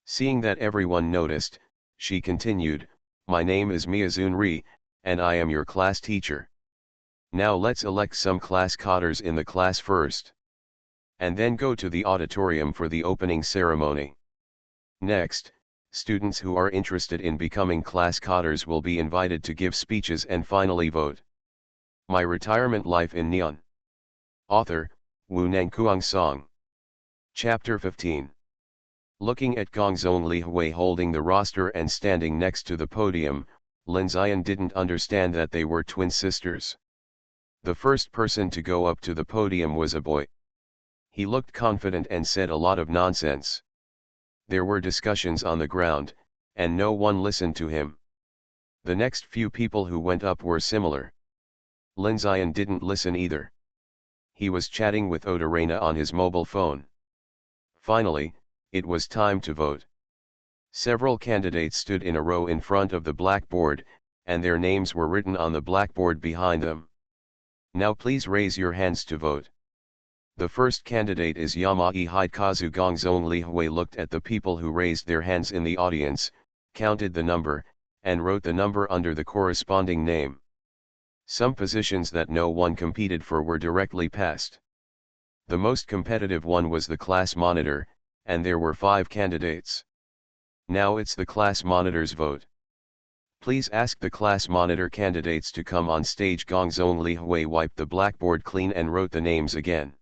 Seeing that everyone noticed, she continued, my name is Miyazune Ri, and I am your class teacher. Now let's elect some class cotters in the class first. And then go to the auditorium for the opening ceremony. Next, students who are interested in becoming class cotters will be invited to give speeches and finally vote. My Retirement Life in Neon. Author, Wu Nangkuang Song. Chapter 15. Looking at Gongzong Li Hui holding the roster and standing next to the podium, Lin Zion didn't understand that they were twin sisters. The first person to go up to the podium was a boy. He looked confident and said a lot of nonsense. There were discussions on the ground, and no one listened to him. The next few people who went up were similar. Lin Zion didn't listen either. He was chatting with Odarena on his mobile phone. Finally, it was time to vote. Several candidates stood in a row in front of the blackboard, and their names were written on the blackboard behind them. Now please raise your hands to vote. The first candidate is Yamai Hidekazu Gongzong Li Hui looked at the people who raised their hands in the audience, counted the number, and wrote the number under the corresponding name. Some positions that no one competed for were directly passed. The most competitive one was the class monitor, and there were 5 candidates. Now it's the class monitor's vote. Please ask the class monitor candidates to come on stage. Gongzong Li Hui wiped the blackboard clean and wrote the names again.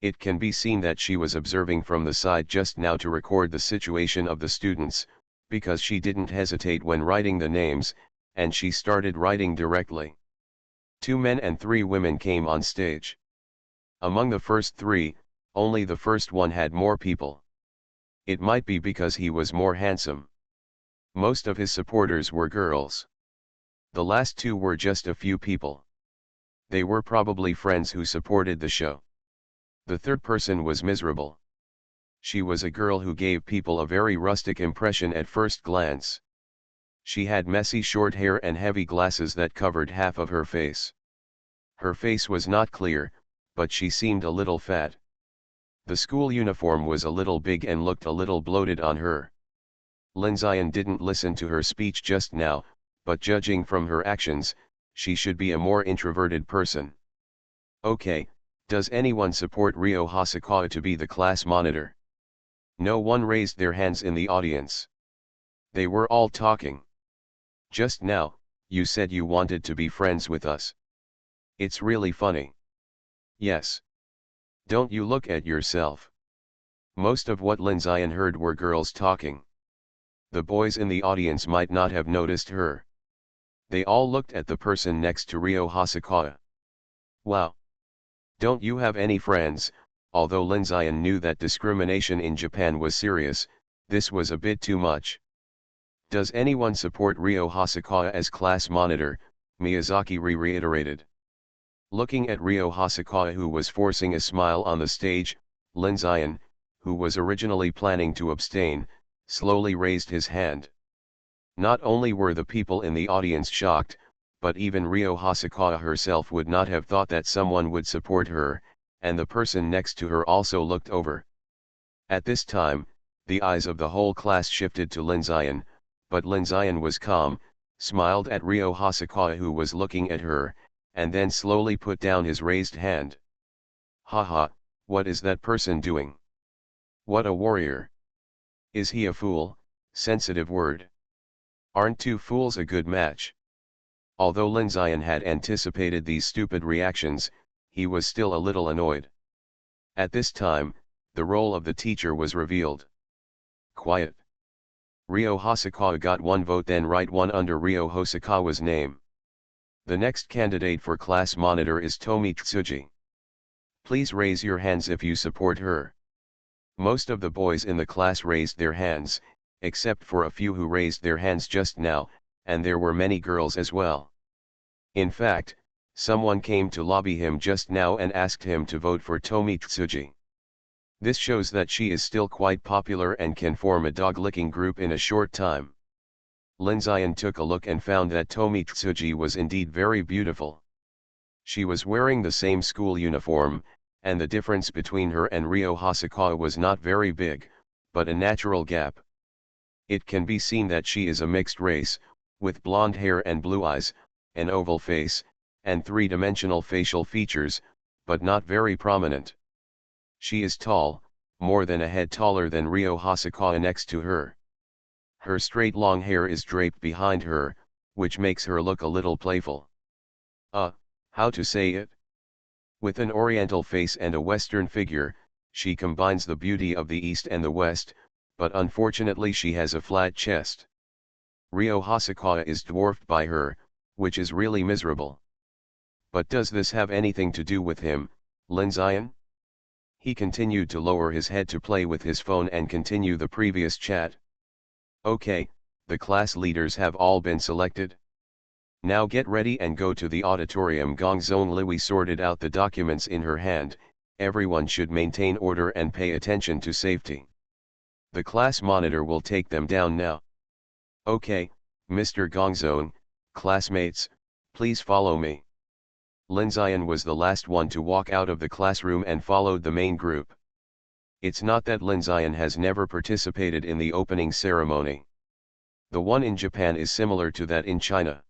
It can be seen that she was observing from the side just now to record the situation of the students, because she didn't hesitate when writing the names, and she started writing directly. 2 men and 3 women came on stage. Among the first 3, only the first one had more people. It might be because he was more handsome. Most of his supporters were girls. The last 2 were just a few people. They were probably friends who supported the show. The third person was miserable. She was a girl who gave people a very rustic impression at first glance. She had messy short hair and heavy glasses that covered half of her face. Her face was not clear, but she seemed a little fat. The school uniform was a little big and looked a little bloated on her. Lin Zion didn't listen to her speech just now, but judging from her actions, she should be a more introverted person. Okay, does anyone support Ryo Hosokawa to be the class monitor? No one raised their hands in the audience. They were all talking. Just now, you said you wanted to be friends with us. It's really funny. Yes. Don't you look at yourself? Most of what Lin Zion heard were girls talking. The boys in the audience might not have noticed her. They all looked at the person next to Ryo Hosokawa. Wow. Don't you have any friends? Although Lin Zion knew that discrimination in Japan was serious, this was a bit too much. Does anyone support Ryo Hosokawa as class monitor? Miyazaki reiterated. Looking at Ryo Hosokawa, who was forcing a smile on the stage, Lin Zion, who was originally planning to abstain, slowly raised his hand. Not only were the people in the audience shocked, but even Ryo Hosokawa herself would not have thought that someone would support her, and the person next to her also looked over. At this time, the eyes of the whole class shifted to Lin Zion, but Lin Zion was calm, smiled at Ryo Hosokawa, who was looking at her, and then slowly put down his raised hand. Haha, what is that person doing? What a warrior! Is he a fool? Sensitive word. Aren't 2 fools a good match? Although Lin Zion had anticipated these stupid reactions, he was still a little annoyed. At this time, the role of the teacher was revealed. Quiet. Ryo Hosokawa got 1 vote, then write 1 under Ryo Hosokawa's name. The next candidate for class monitor is Tomi Tsuji. Please raise your hands if you support her. Most of the boys in the class raised their hands, except for a few who raised their hands just now, and there were many girls as well. In fact, someone came to lobby him just now and asked him to vote for Tomi Tsuji. This shows that she is still quite popular and can form a dog-licking group in a short time. Lin Zion took a look and found that Tomi Tsuji was indeed very beautiful. She was wearing the same school uniform, and the difference between her and Ryo Hosokawa was not very big, but a natural gap. It can be seen that she is a mixed race, with blonde hair and blue eyes, an oval face, and 3-dimensional facial features, but not very prominent. She is tall, more than a head taller than Ryo Hosokawa next to her. Her straight long hair is draped behind her, which makes her look a little playful. How to say it? With an oriental face and a western figure, she combines the beauty of the East and the West, but unfortunately she has a flat chest. Ryo Hosokawa is dwarfed by her, which is really miserable. But does this have anything to do with him, Lin Zion? He continued to lower his head to play with his phone and continue the previous chat. Okay, the class leaders have all been selected. Now get ready and go to the auditorium. Gong Zong Liwi sorted out the documents in her hand. Everyone should maintain order and pay attention to safety. The class monitor will take them down now. Okay, Mr. Gongzone, classmates, please follow me. Lin Ziyan was the last one to walk out of the classroom and followed the main group. It's not that Lin Ziyan has never participated in the opening ceremony. The one in Japan is similar to that in China.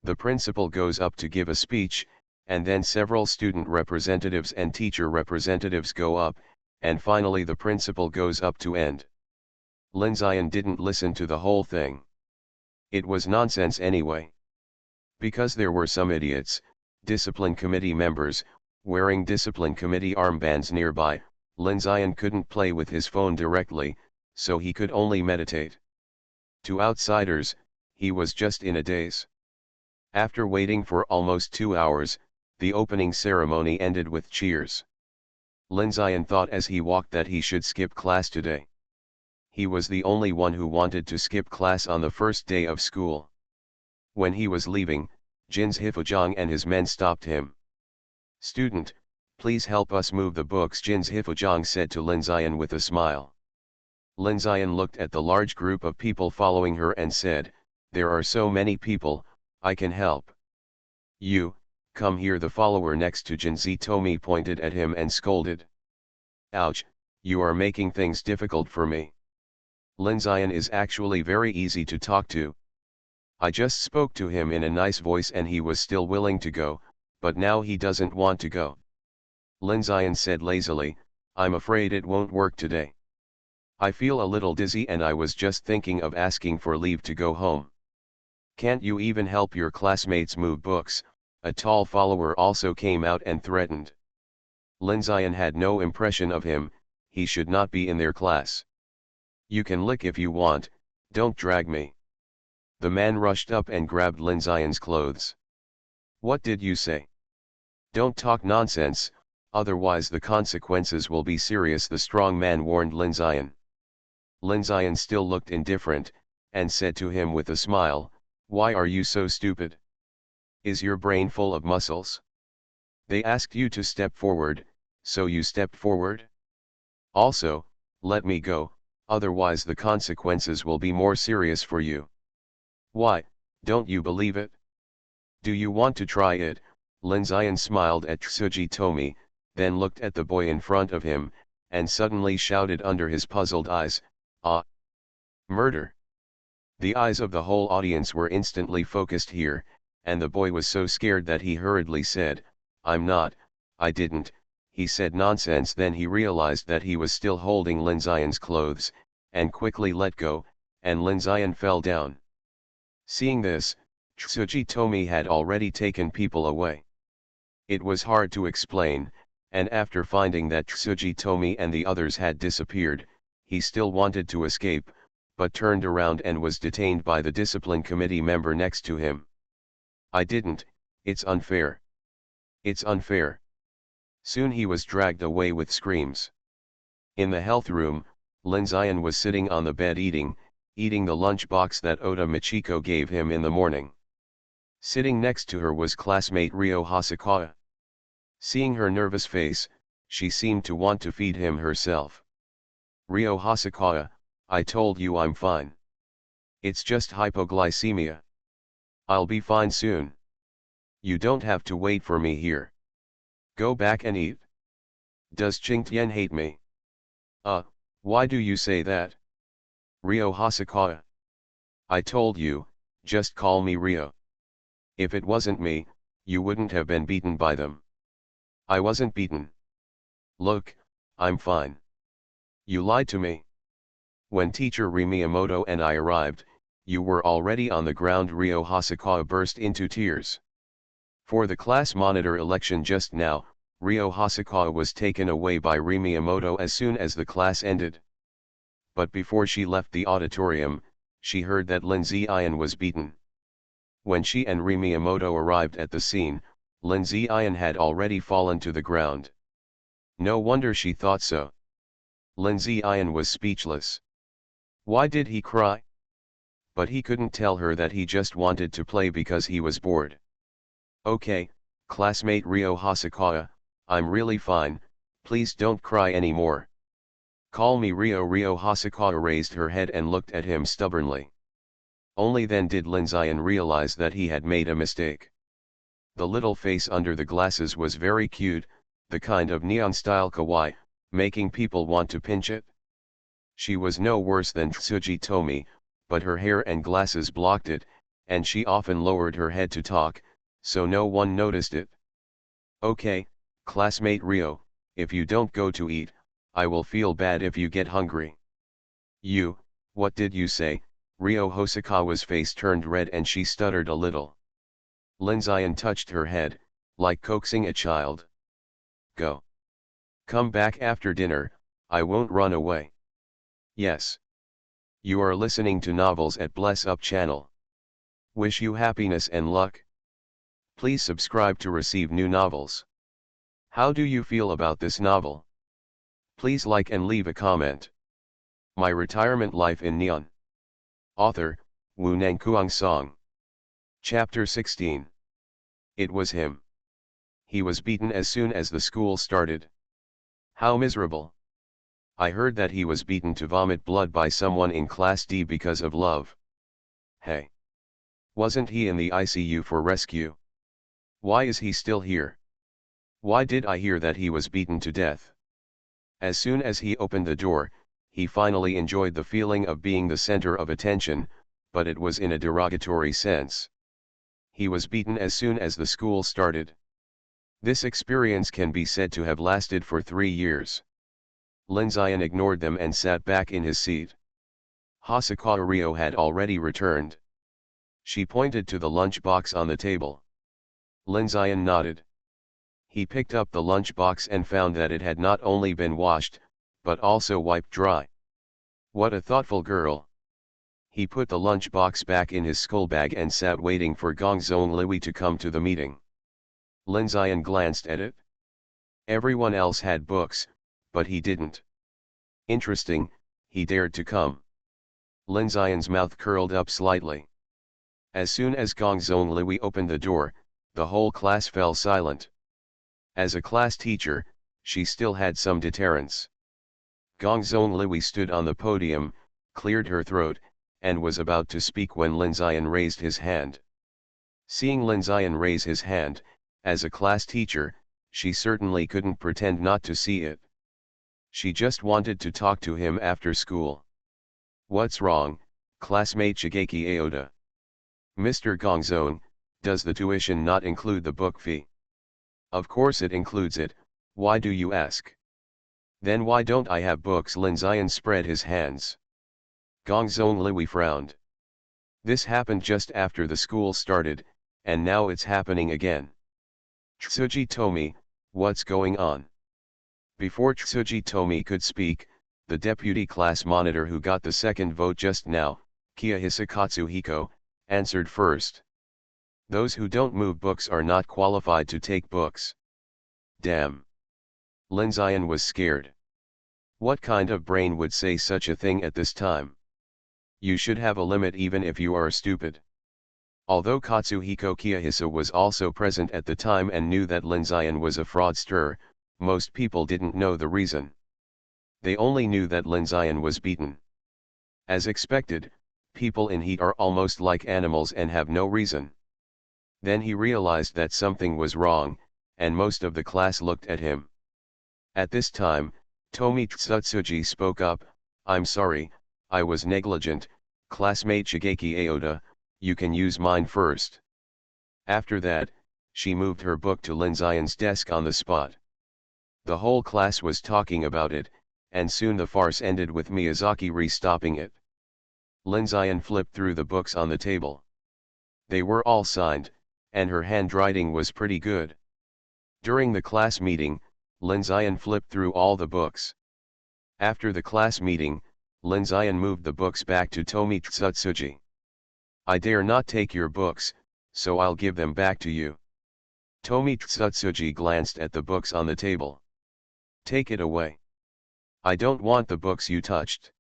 The principal goes up to give a speech, and then several student representatives and teacher representatives go up, and finally the principal goes up to end. Lin Ziyan didn't listen to the whole thing. It was nonsense anyway. Because there were some idiots, discipline committee members, wearing discipline committee armbands nearby, Lin Ziyan couldn't play with his phone directly, so he could only meditate. To outsiders, he was just in a daze. After waiting for almost 2 hours, the opening ceremony ended with cheers. Lin Ziyan thought as he walked that he should skip class today. He was the only one who wanted to skip class on the first day of school. When he was leaving, Jin's Hifujang and his men stopped him. "Student, please help us move the books," Jin's Hifujang said to Lin Ziyan with a smile. Lin Ziyan looked at the large group of people following her and said, "There are so many people, I can help." "You, come here." The follower next to Jin Zitomi pointed at him and scolded. "Ouch, you are making things difficult for me. Lin Ziyan is actually very easy to talk to. I just spoke to him in a nice voice and he was still willing to go, but now he doesn't want to go." Lin Ziyan said lazily, "I'm afraid it won't work today. I feel a little dizzy and I was just thinking of asking for leave to go home." "Can't you even help your classmates move books?" A tall follower also came out and threatened. Lin Ziyan had no impression of him, he should not be in their class. "You can lick if you want, don't drag me." The man rushed up and grabbed Lin Ziyan's clothes. "What did you say? Don't talk nonsense, otherwise the consequences will be serious," the strong man warned Lin Ziyan. Lin Ziyan still looked indifferent, and said to him with a smile, "Why are you so stupid? Is your brain full of muscles? They asked you to step forward, so you stepped forward? Also, let me go, otherwise the consequences will be more serious for you. Why, don't you believe it? Do you want to try it?" Lin Ziyan smiled at Tsuji Tomi, then looked at the boy in front of him, and suddenly shouted under his puzzled eyes, "Ah! Murder!" The eyes of the whole audience were instantly focused here, and the boy was so scared that he hurriedly said, I didn't." He said nonsense, then he realized that he was still holding Lin Ziyan's clothes, and quickly let go, and Lin Ziyan fell down. Seeing this, Tsuji Tomi had already taken people away. It was hard to explain, and after finding that Tsuji Tomi and the others had disappeared, he still wanted to escape, but turned around and was detained by the discipline committee member next to him. "I didn't, it's unfair. It's unfair." Soon he was dragged away with screams. In the health room, Lin Ziyan was sitting on the bed eating the lunch box that Ota Michiko gave him in the morning. Sitting next to her was classmate Ryo Hasakawa. Seeing her nervous face, she seemed to want to feed him herself. "Ryo Hasakawa, I told you I'm fine. It's just hypoglycemia. I'll be fine soon. You don't have to wait for me here. Go back and eat." "Does Qingtian hate me?" Why do you say that?" "Ryo Hasakawa. I told you, just call me Ryo. If it wasn't me, you wouldn't have been beaten by them." "I wasn't beaten. Look, I'm fine. You lied to me. When teacher Miyamoto and I arrived, you were already on the ground." Ryo Hasakawa burst into tears. For the class monitor election just now, Ryo Hasakawa was taken away by Miyamoto as soon as the class ended. But before she left the auditorium, she heard that Lin Ziyan was beaten. When she and Miyamoto arrived at the scene, Lin Ziyan had already fallen to the ground. No wonder she thought so. Lin Ziyan was speechless. Why did he cry? but he couldn't tell her that he just wanted to play because he was bored. Okay, classmate Ryo Hosokawa, I'm really fine, please don't cry anymore. Call me Ryo. Ryo Hosokawa raised her head and looked at him stubbornly. Only then did Lin Zion realize that he had made a mistake. The little face under the glasses was very cute, the kind of neon-style kawaii, making people want to pinch it. She was no worse than Tsuji Tomi, but her hair and glasses blocked it, and she often lowered her head to talk, so no one noticed it. Okay, classmate Ryo, if you don't go to eat, I will feel bad if you get hungry. You, what did you say? Ryo Hosokawa's face turned red and she stuttered a little. Lin Zion touched her head, like coaxing a child. Go. Come back after dinner, I won't run away. Yes. You are listening to Novels at Bless Up channel. Wish you happiness and luck. Please subscribe to receive new novels. How do you feel about this novel? Please like and leave a comment. My Retirement Life in Neon. Author, Wu Nangkuang Song. Chapter 16. It was him. He was beaten as soon as the school started. How miserable. I heard that he was beaten to vomit blood by someone in Class D because of love. Hey. Wasn't he in the ICU for rescue? Why is he still here? Why did I hear that he was beaten to death? As soon as he opened the door, he finally enjoyed the feeling of being the center of attention, but it was in a derogatory sense. He was beaten as soon as the school started. This experience can be said to have lasted for 3 years. Lin Zion ignored them and sat back in his seat. Hosokawa Ryo had already returned. She pointed to the lunch box on the table. Lin Zion nodded. He picked up the lunch box and found that it had not only been washed, but also wiped dry. What a thoughtful girl. He put the lunch box back in his school bag and sat waiting for Gong Zong Liwi to come to the meeting. Lin Zion glanced at it. Everyone else had books, but he didn't. Interesting, he dared to come. Lin Zion's mouth curled up slightly. As soon as Gong Zong Liwi opened the door, the whole class fell silent. As a class teacher, she still had some deterrence. Gong Zong Liwi stood on the podium, cleared her throat, and was about to speak when Lin Zion raised his hand. Seeing Lin Zion raise his hand, as a class teacher, she certainly couldn't pretend not to see it. She just wanted to talk to him after school. What's wrong, classmate Shigeki Aoda? Mr. Gongzong, does the tuition not include the book fee? Of course it includes it, why do you ask? Then why don't I have books? Lin Zion spread his hands. Gongzong Liwi frowned. This happened just after the school started, and now it's happening again. Tsuji Tomi, what's going on? Before Tsuji Tomi could speak, the deputy class monitor who got the second vote just now, Kia Hisakatsuhiko, answered first. Those who don't move books are not qualified to take books. Damn. Lin Zion was scared. What kind of brain would say such a thing at this time? You should have a limit even if you are stupid. Although Katsuhiko Kiyahisa was also present at the time and knew that Lin Zion was a fraudster, most people didn't know the reason. They only knew that Lin Zion was beaten. As expected, people in heat are almost like animals and have no reason. Then he realized that something was wrong, and most of the class looked at him. At this time, Tomi Tsutsuji spoke up, I'm sorry, I was negligent, classmate Shigeki Aoda, you can use mine first. After that, she moved her book to Lin Zion's desk on the spot. The whole class was talking about it, and soon the farce ended with Miyazaki re-stopping it. Lin Zion flipped through the books on the table. They were all signed, and her handwriting was pretty good. During the class meeting, Lin Zion flipped through all the books. After the class meeting, Lin Zion moved the books back to Tomi Tsutsuji. I dare not take your books, so I'll give them back to you. Tomi Tsutsuji glanced at the books on the table. Take it away. I don't want the books you touched.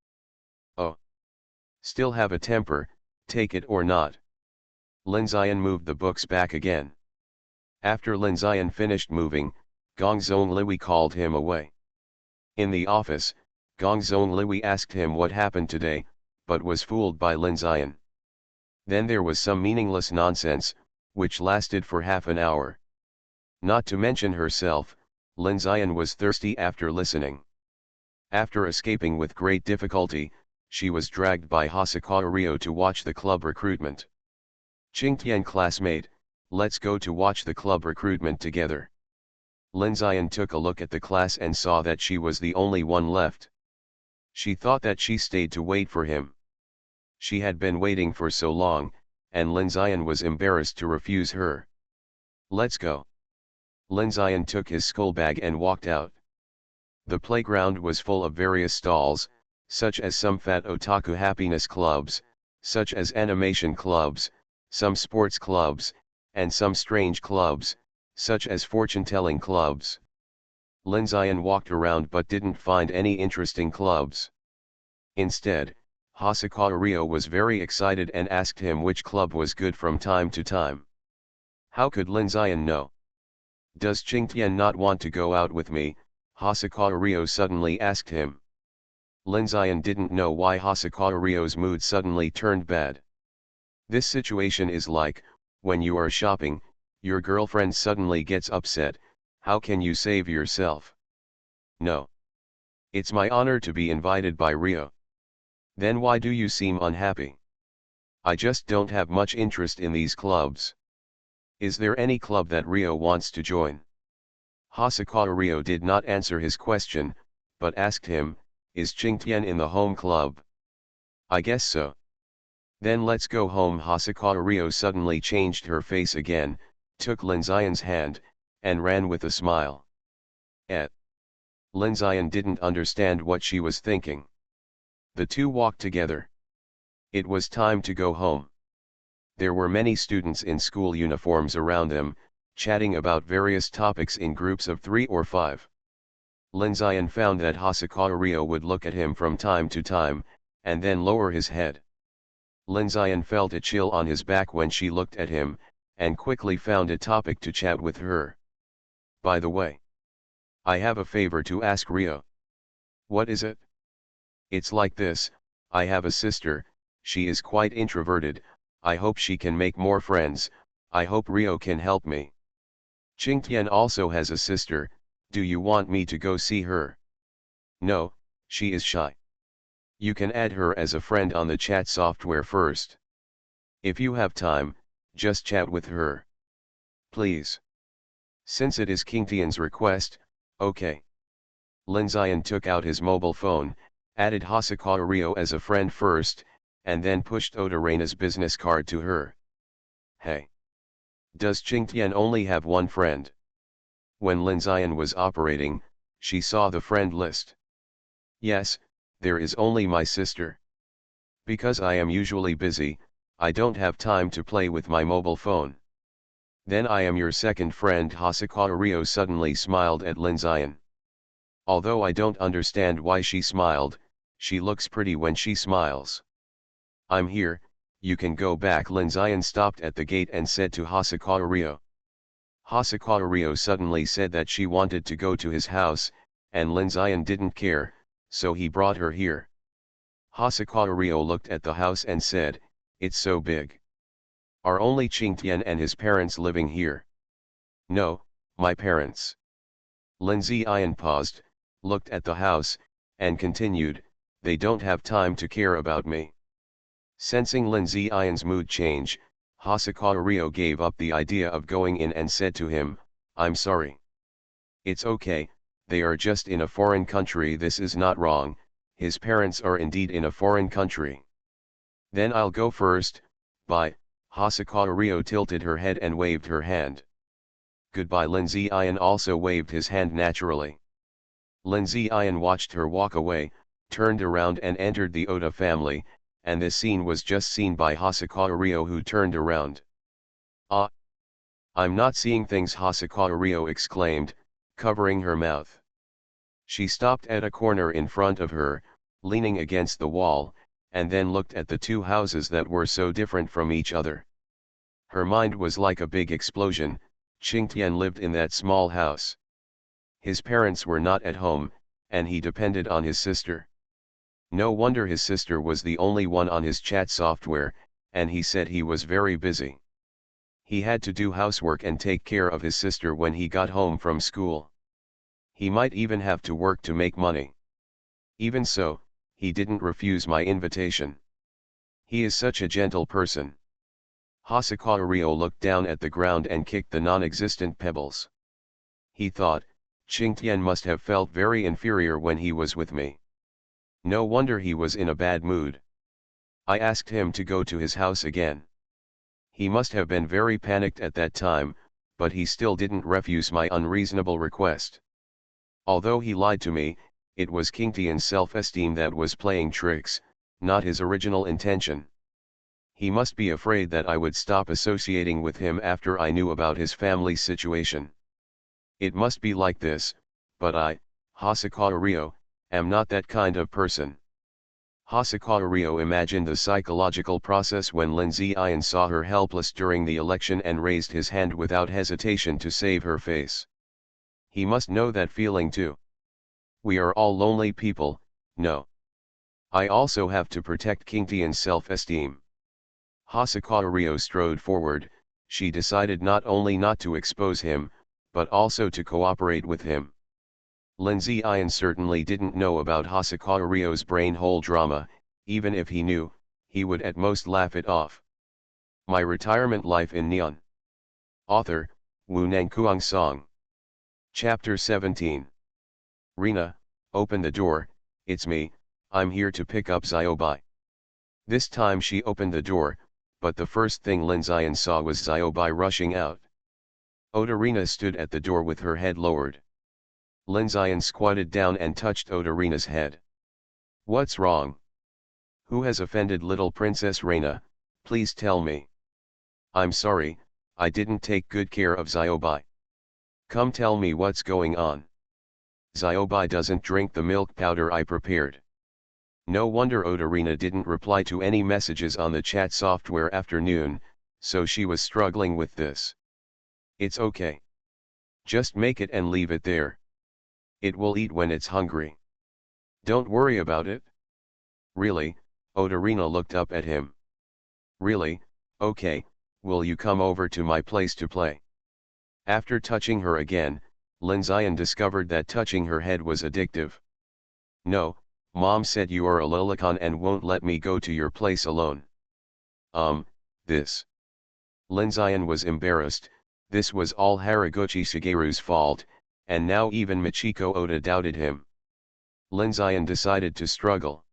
Oh. Still have a temper, Take it or not. Lin Zian moved the books back again. After Lin Zian finished moving, Gong Zhongliwi called him away. In the office, Gong Zhongliwi asked him what happened today, but was fooled by Lin Zian. Then there was some meaningless nonsense, which lasted for half an hour. Not to mention herself, Lin Zian was thirsty after listening. After escaping with great difficulty, she was dragged by Hosokawa Ryo to watch the club recruitment. Qingtian classmate, let's go to watch the club recruitment together. Lin Zian took a look at the class and saw that she was the only one left. She thought that she stayed to wait for him. She had been waiting for so long, and Lin Zian was embarrassed to refuse her. Let's go. Lin Zian took his school bag and walked out. The playground was full of various stalls, such as some fat otaku happiness clubs, such as animation clubs, some sports clubs, and some strange clubs, such as fortune-telling clubs. Lin Zian walked around but didn't find any interesting clubs. Instead, Hosokawa Ryo was very excited and asked him which club was good from time to time. How could Lin Zian know? Does Qingtian not want to go out with me? Hosokawa Ryo suddenly asked him. Lin Zian didn't know why Hosokawa Ryo's mood suddenly turned bad. This situation is like, when you are shopping, your girlfriend suddenly gets upset, how can you save yourself? No. It's my honor to be invited by Ryo. Then why do you seem unhappy? I just don't have much interest in these clubs. Is there any club that Ryo wants to join? Hosokawa Ryo did not answer his question, but asked him, is Qingtian in the home club? I guess so. Then let's go home. Hosokawa Ryo suddenly changed her face again, took Lin Zian's hand, and ran with a smile. Lin Zian didn't understand what she was thinking. The two walked together. It was time to go home. There were many students in school uniforms around them, chatting about various topics in groups of 3 or 5. Lin Zian found that Hosokawa Ryo would look at him from time to time, and then lower his head. Lin Zian felt a chill on his back when she looked at him, and quickly found a topic to chat with her. By the way, I have a favor to ask Ryo. What is it? It's like this, I have a sister, she is quite introverted, I hope she can make more friends, I hope Ryo can help me. Qingtian also has a sister, do you want me to go see her? No, she is shy. You can add her as a friend on the chat software first. If you have time, just chat with her. Please. Since it is Qingtian's request, okay. Lin Zian took out his mobile phone, added Hosokawa Ryo as a friend first, and then pushed Otorena's business card to her. Hey. Does Qingtian only have one friend? When Lin Zian was operating, she saw the friend list. Yes, there is only my sister. Because I am usually busy, I don't have time to play with my mobile phone. Then I am your second friend. Hosokawa Ryo suddenly smiled at Lin Zian. Although I don't understand why she smiled, she looks pretty when she smiles. I'm here, you can go back. Lin Zian stopped at the gate and said to Hosokawa Ryo. Hosokawa Ryo suddenly said that she wanted to go to his house, and Lin Zian didn't care, so he brought her here. Hosokawa Ryo looked at the house and said, it's so big. Are only Qingtian and his parents living here? No, my parents. Lin Zian paused, looked at the house, and continued, they don't have time to care about me. Sensing Lin Zian's mood change, Hosokawa Ryo gave up the idea of going in and said to him, I'm sorry. It's okay, they are just in a foreign country. This is not wrong, his parents are indeed in a foreign country. Then I'll go first, bye. Hosokawa Ryo tilted her head and waved her hand. Goodbye. Lin Zian also waved his hand naturally. Lin Zian watched her walk away, turned around and entered the Oda family, and this scene was just seen by Hosokawa Ryo, who turned around. Ah! I'm not seeing things, Hosokawa Ryo exclaimed, covering her mouth. She stopped at a corner in front of her, leaning against the wall, and then looked at the two houses that were so different from each other. Her mind was like a big explosion. Qingtian lived in that small house. His parents were not at home, and he depended on his sister. No wonder his sister was the only one on his chat software, and he said he was very busy. He had to do housework and take care of his sister when he got home from school. He might even have to work to make money. Even so, he didn't refuse my invitation. He is such a gentle person. Hosokawa Ryo looked down at the ground and kicked the non-existent pebbles. He thought, Qingtian must have felt very inferior when he was with me. No wonder he was in a bad mood. I asked him to go to his house again. He must have been very panicked at that time, but he still didn't refuse my unreasonable request. Although he lied to me, it was Qingtian's self-esteem that was playing tricks, not his original intention. He must be afraid that I would stop associating with him after I knew about his family's situation. It must be like this, but I, Hosokawa Ryo, am not that kind of person. Hosokawa Ryo imagined the psychological process when Lin Ziyan saw her helpless during the election and raised his hand without hesitation to save her face. He must know that feeling too. We are all lonely people, no. I also have to protect Qingtian's self-esteem. Hosokawa Ryo strode forward. She decided not only not to expose him, but also to cooperate with him. Lin Ziyan certainly didn't know about Hosokawa Ryo's brain hole drama. Even if he knew, he would at most laugh it off. My Retirement Life in Neon. Author, Wu Nangkuang Song. Chapter 17. Rina, open the door, it's me, I'm here to pick up Xiaobai. This time she opened the door, but the first thing Lin Ziyan saw was Xiaobai rushing out. Odarina stood at the door with her head lowered. Lin Ziyan squatted down and touched Odarina's head. What's wrong? Who has offended little Princess Reina, please tell me. I'm sorry, I didn't take good care of Xiaobai. Come tell me what's going on. Xiaobai doesn't drink the milk powder I prepared. No wonder Odarina didn't reply to any messages on the chat software afternoon, so she was struggling with this. It's okay. Just make it and leave it there. It will eat when it's hungry. Don't worry about it. Really? Odarina looked up at him. Really? Okay, will you come over to my place to play? After touching her again, Lin Ziyan discovered that touching her head was addictive. No, Mom said you are a lolicon and won't let me go to your place alone. This. Lin Ziyan was embarrassed. This was all Haraguchi Shigeru's fault, and now even Michiko Oda doubted him. Lin Ziyan decided to struggle.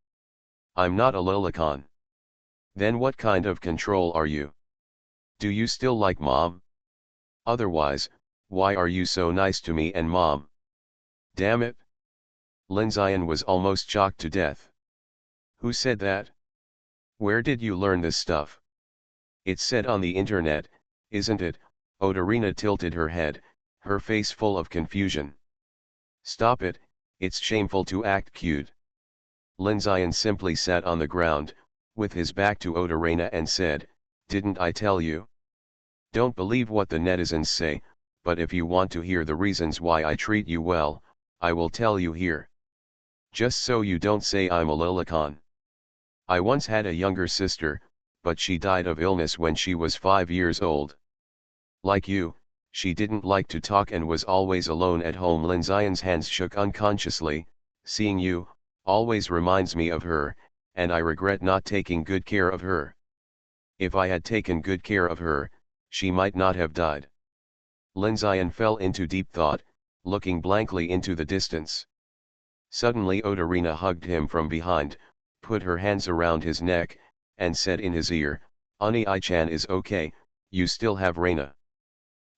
I'm not a lolicon. Then what kind of control are you? Do you still like Mom? Otherwise, why are you so nice to me and Mom? Damn it! Lin Ziyan was almost shocked to death. Who said that? Where did you learn this stuff? It's said on the internet, isn't it? Odarina tilted her head, her face full of confusion. Stop it, it's shameful to act cute. Lin Ziyan simply sat on the ground, with his back to Odarina and said, didn't I tell you? Don't believe what the netizens say, but if you want to hear the reasons why I treat you well, I will tell you here. Just so you don't say I'm a lolicon. I once had a younger sister, but she died of illness when she was 5 years old. Like you, she didn't like to talk and was always alone at home. Lin Ziyan's hands shook unconsciously. Seeing you, always reminds me of her, and I regret not taking good care of her. If I had taken good care of her, she might not have died. Lin Ziyan fell into deep thought, looking blankly into the distance. Suddenly Odarina hugged him from behind, put her hands around his neck, and said in his ear, Ani-chan is okay, you still have Reina.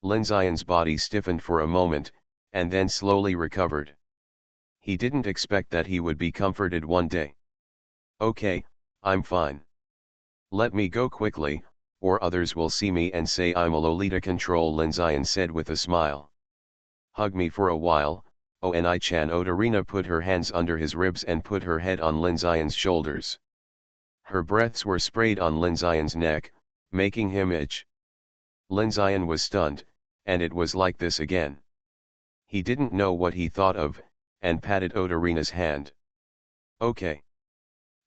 Lin Ziyan's body stiffened for a moment, and then slowly recovered. He didn't expect that he would be comforted one day. Okay, I'm fine. Let me go quickly, or others will see me and say I'm a Lolita control, Lin Ziyan said with a smile. Hug me for a while, Oni-chan. Odarina put her hands under his ribs and put her head on Lin Ziyan's shoulders. Her breaths were sprayed on Lin Xian's neck, making him itch. Lin Xian was stunned, and it was like this again. He didn't know what he thought of, and patted Odarina's hand. Okay.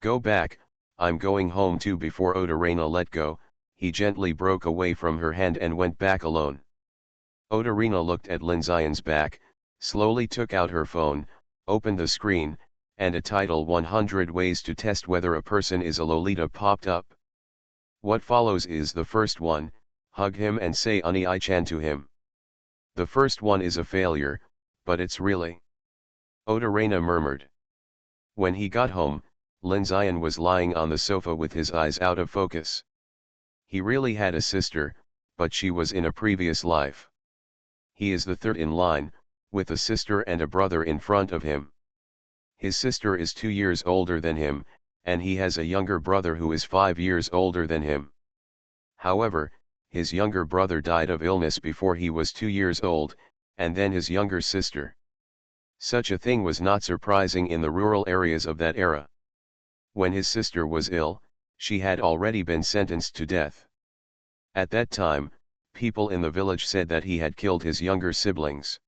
Go back, I'm going home too. Before Odarina let go, he gently broke away from her hand and went back alone. Odarina looked at Lin Xian's back, slowly took out her phone, opened the screen, and a title 100 Ways to Test Whether a Person is a Lolita popped up. What follows is the first one: hug him and say Ani-I-chan to him. The first one is a failure, but it's really. Odarina murmured. When he got home, Lin Xian was lying on the sofa with his eyes out of focus. He really had a sister, but she was in a previous life. He is the third in line, with a sister and a brother in front of him. His sister is 2 years older than him, and he has a younger brother who is 5 years older than him. However, his younger brother died of illness before he was 2 years old, and then his younger sister. Such a thing was not surprising in the rural areas of that era. When his sister was ill, she had already been sentenced to death. At that time, people in the village said that he had killed his younger siblings.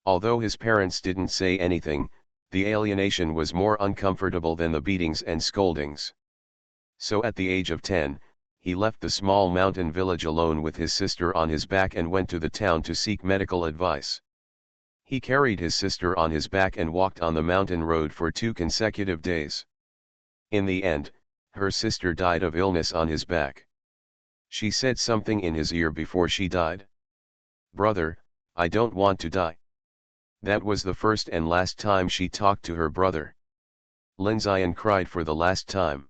Although his parents didn't say anything, the alienation was more uncomfortable than the beatings and scoldings. So at the age of 10, he left the small mountain village alone with his sister on his back and went to the town to seek medical advice. He carried his sister on his back and walked on the mountain road for 2 consecutive days. In the end, her sister died of illness on his back. She said something in his ear before she died. "Brother, I don't want to die." That was the first and last time she talked to her brother. Lin Xian cried for the last time.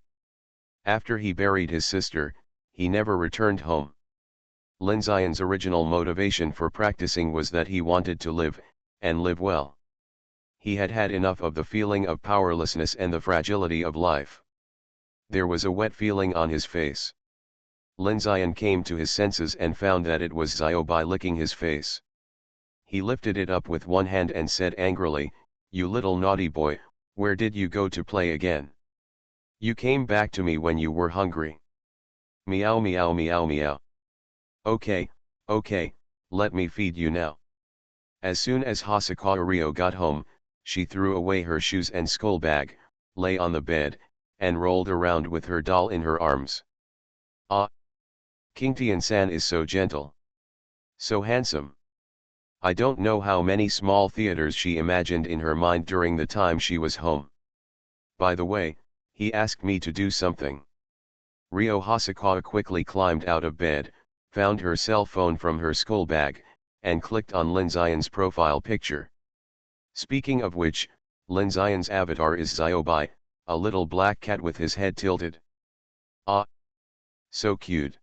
After he buried his sister, he never returned home. Lin Xian's original motivation for practicing was that he wanted to live, and live well. He had had enough of the feeling of powerlessness and the fragility of life. There was a wet feeling on his face. Lin Xian came to his senses and found that it was Xiaobai licking his face. He lifted it up with one hand and said angrily, "You little naughty boy, where did you go to play again? You came back to me when you were hungry. Meow meow meow meow. Okay, okay, let me feed you now." As soon as Hosokawa Ryo got home, she threw away her shoes and school bag, lay on the bed, and rolled around with her doll in her arms. "Ah! Kingtian-san is so gentle. So handsome." I don't know how many small theaters she imagined in her mind during the time she was home. "By the way, he asked me to do something." Ryo Hosokawa quickly climbed out of bed, found her cell phone from her school bag, and clicked on Lin Xian's profile picture. Speaking of which, Lin Xian's avatar is Xiaobai, a little black cat with his head tilted. "Ah! So cute."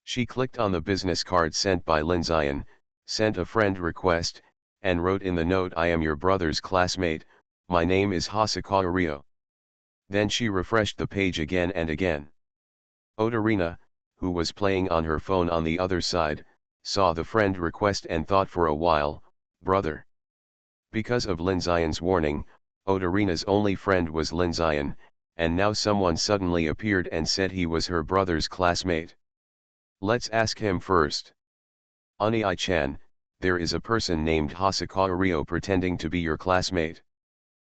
She clicked on the business card sent by Lin Xian, sent a friend request, and wrote in the note, "I am your brother's classmate, my name is Hosokawa Ryo." Then she refreshed the page again and again. Odarina, who was playing on her phone on the other side, saw the friend request and thought for a while, "Brother." Because of Lin Xian's warning, Odarina's only friend was Lin Xian, and now someone suddenly appeared and said he was her brother's classmate. Let's ask him first. "Ani-I-chan, there is a person named Hosokawa Ryo pretending to be your classmate."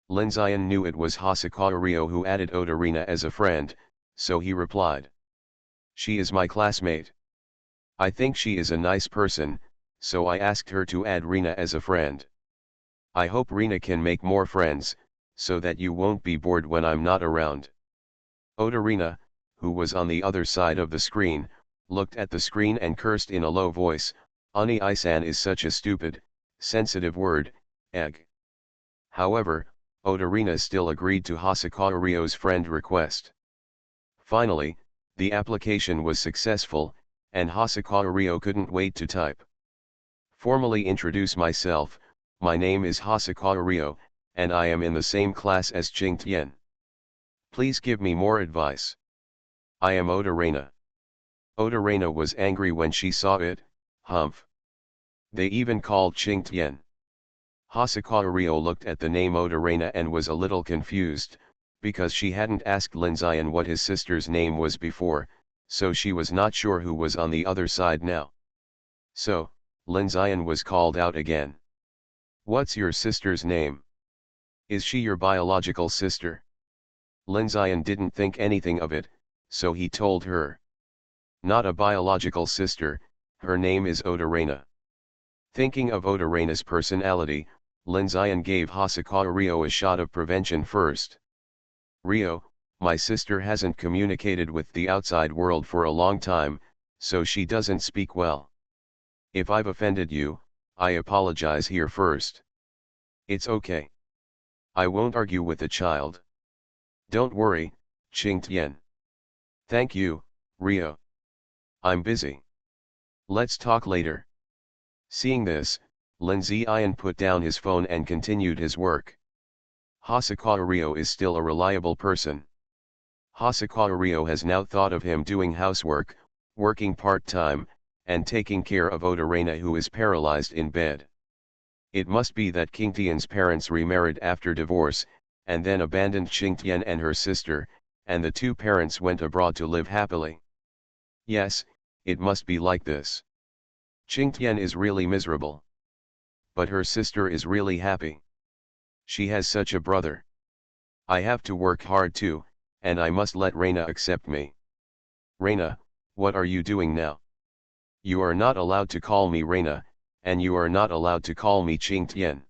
Lin Xian knew it was Hosokawa Ryo who added Odarina as a friend, so he replied. "She is my classmate. I think she is a nice person, so I asked her to add Rina as a friend. I hope Rina can make more friends, so that you won't be bored when I'm not around." Odarina, who was on the other side of the screen, looked at the screen and cursed in a low voice, "Ani-I-san is such a stupid, sensitive word, egg." However, Odarina still agreed to Hosokawa Ryo's friend request. Finally, the application was successful, and Hosokawa Ryo couldn't wait to type. "Formally introduce myself, my name is Hosokawa Ryo, and I am in the same class as Ching Tian. Please give me more advice. I am Odarina." Odarina was angry when she saw it, humph. They even called Ching Tian. Hosokawa Ryo looked at the name Odarina and was a little confused, because she hadn't asked Lin Zion what his sister's name was before, so she was not sure who was on the other side now. So, Lin Zion was called out again. "What's your sister's name? Is she your biological sister?" Lin Zion didn't think anything of it, so he told her. "Not a biological sister, her name is Oda Reina." Thinking of Oda Reina's personality, Lin Zion gave Hosokawa Rio a shot of prevention first. "Rio, my sister hasn't communicated with the outside world for a long time, so she doesn't speak well. If I've offended you, I apologize here first. It's okay. I won't argue with the child. Don't worry, Qing Tian." "Thank you, Rio. I'm busy. Let's talk later." Seeing this, Lin Ziyan put down his phone and continued his work. Hosokawa Rio is still a reliable person. Hosokawa Rio has now thought of him doing housework, working part-time, and taking care of Oda Reina, who is paralyzed in bed. It must be that Qingtian's parents remarried after divorce, and then abandoned Qingtian and her sister, and the two parents went abroad to live happily. Yes, it must be like this. Qingtian is really miserable. But her sister is really happy. She has such a brother. I have to work hard too, and I must let Reina accept me. Reina, what are you doing now? You are not allowed to call me Reina, and you are not allowed to call me Qingtian.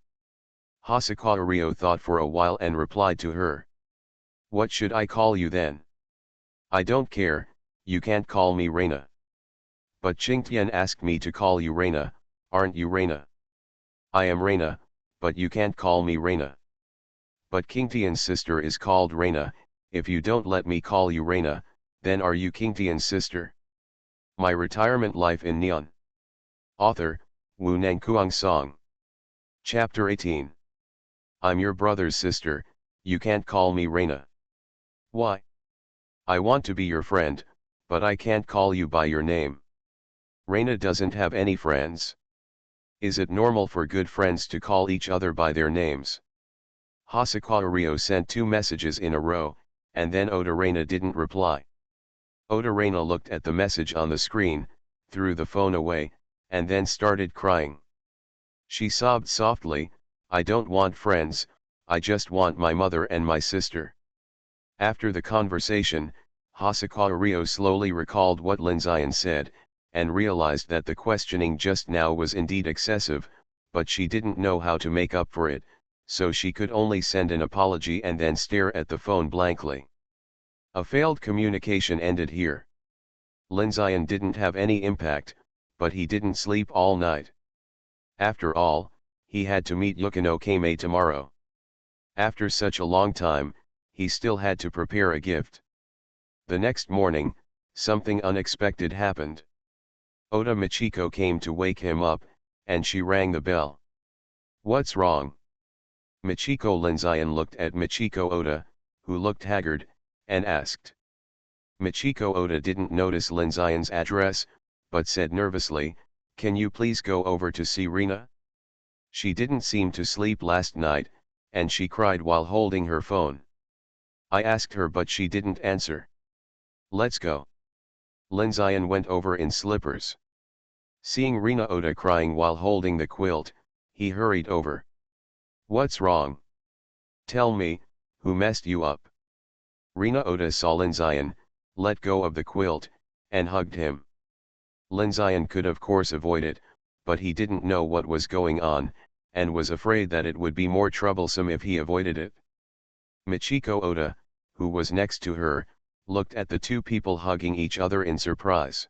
Hosokawa Rio thought for a while and replied to her. What should I call you then? I don't care, you can't call me Reina. But Qingtian asked me to call you Reina, aren't you Reina? I am Reina, but you can't call me Reina. But Qingtian's sister is called Reina, if you don't let me call you Reina, then are you Qingtian's sister? My Retirement Life in Neon. Author, Wu Nangkuang Song. Chapter 18. I'm your brother's sister, you can't call me Reina. Why? I want to be your friend, but I can't call you by your name. Reina doesn't have any friends. Is it normal for good friends to call each other by their names? Hosokawa Rio sent 2 messages in a row, and then Oda Reina didn't reply. Oda Reina looked at the message on the screen, threw the phone away, and then started crying. She sobbed softly, I don't want friends, I just want my mother and my sister. After the conversation, Hosokawa Rio slowly recalled what Lin Ziyan said, and realized that the questioning just now was indeed excessive, but she didn't know how to make up for it, so she could only send an apology and then stare at the phone blankly. A failed communication ended here. Lin Ziyan didn't have any impact, but he didn't sleep all night. After all, he had to meet Yukino Kame tomorrow. After such a long time, he still had to prepare a gift. The next morning, something unexpected happened. Oda Michiko came to wake him up, and she rang the bell. What's wrong? Michiko Lin Ziyan looked at Michiko Oda, who looked haggard, and asked. Michiko Oda didn't notice Lin Ziyan's address, but said nervously, can you please go over to see Reina? She didn't seem to sleep last night, and she cried while holding her phone. I asked her but she didn't answer. Let's go. Lin Ziyan went over in slippers. Seeing Reina Oda crying while holding the quilt, he hurried over. What's wrong? Tell me, who messed you up? Reina Oda saw Lin Ziyan, let go of the quilt, and hugged him. Lin Ziyan could of course avoid it, but he didn't know what was going on, and was afraid that it would be more troublesome if he avoided it. Michiko Oda, who was next to her, looked at the two people hugging each other in surprise.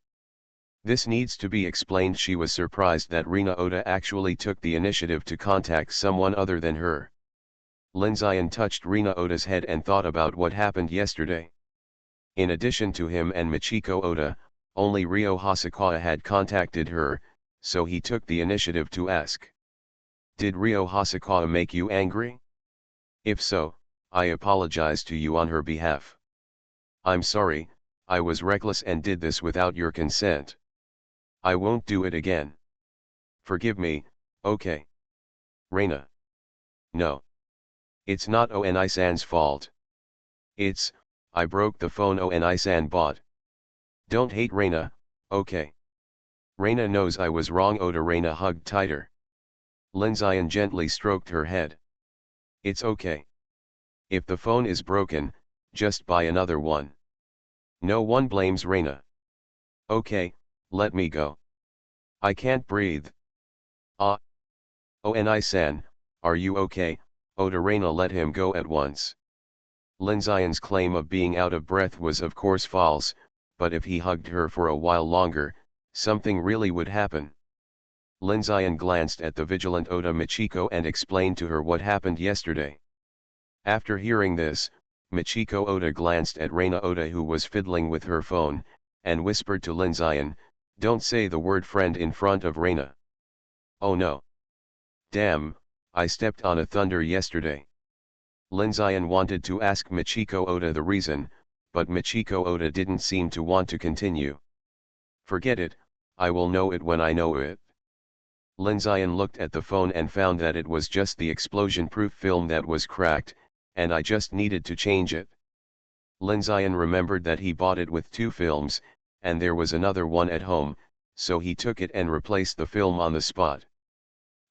This needs to be explained. She was surprised that Reina Oda actually took the initiative to contact someone other than her. Lin Ziyan touched Reina Oda's head and thought about what happened yesterday. In addition to him and Michiko Oda, only Ryo Hosokawa had contacted her, so he took the initiative to ask. Did Ryo Hosokawa make you angry? If so, I apologize to you on her behalf. I'm sorry, I was reckless and did this without your consent. I won't do it again. Forgive me, okay? Reina. No. It's not Oni-san's fault. I broke the phone. Oh, and I-san bought. Don't hate Reina, okay? Reina knows I was wrong. Oda. Reina hugged tighter. Lin Zion gently stroked her head. It's okay. If the phone is broken, just buy another one. No one blames Reina. Okay, let me go. I can't breathe. Ah. Oh, and I-san, are you okay? Oda. Reina let him go at once. Lin Zion's claim of being out of breath was of course false, but if he hugged her for a while longer, something really would happen. Lin Zion glanced at the vigilant Oda Michiko and explained to her what happened yesterday. After hearing this, Michiko Oda glanced at Reina Oda, who was fiddling with her phone, and whispered to Lin Zion, "Don't say the word friend in front of Reina." Oh no. Damn, I stepped on a thunder yesterday. Lin Zion wanted to ask Michiko Oda the reason, but Michiko Oda didn't seem to want to continue. Forget it, I will know it when I know it. Lin Zion looked at the phone and found that it was just the explosion-proof film that was cracked, and I just needed to change it. Lin Zion remembered that he bought it with 2 films, and there was another one at home, so he took it and replaced the film on the spot.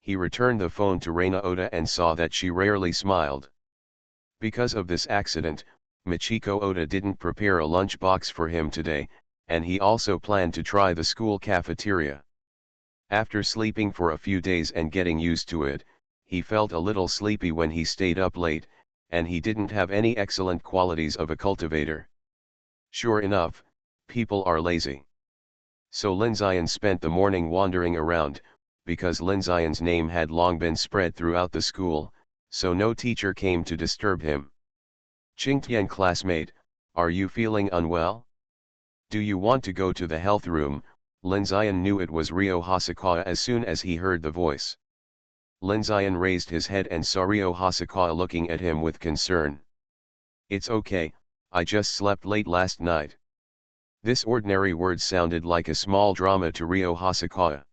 He returned the phone to Reina Oda and saw that she rarely smiled. Because of this accident, Michiko Oda didn't prepare a lunchbox for him today, and he also planned to try the school cafeteria. After sleeping for a few days and getting used to it, he felt a little sleepy when he stayed up late, and he didn't have any excellent qualities of a cultivator. Sure enough, people are lazy. So Lin Zion spent the morning wandering around, because Lin Zion's name had long been spread throughout the school, so no teacher came to disturb him. "Qingtian classmate, are you feeling unwell? Do you want to go to the health room?" Lin Zion knew it was Ryo Hosokawa as soon as he heard the voice. Lin Zion raised his head and saw Ryo Hosokawa looking at him with concern. "It's okay, I just slept late last night." This ordinary word sounded like a small drama to Ryo Hosokawa.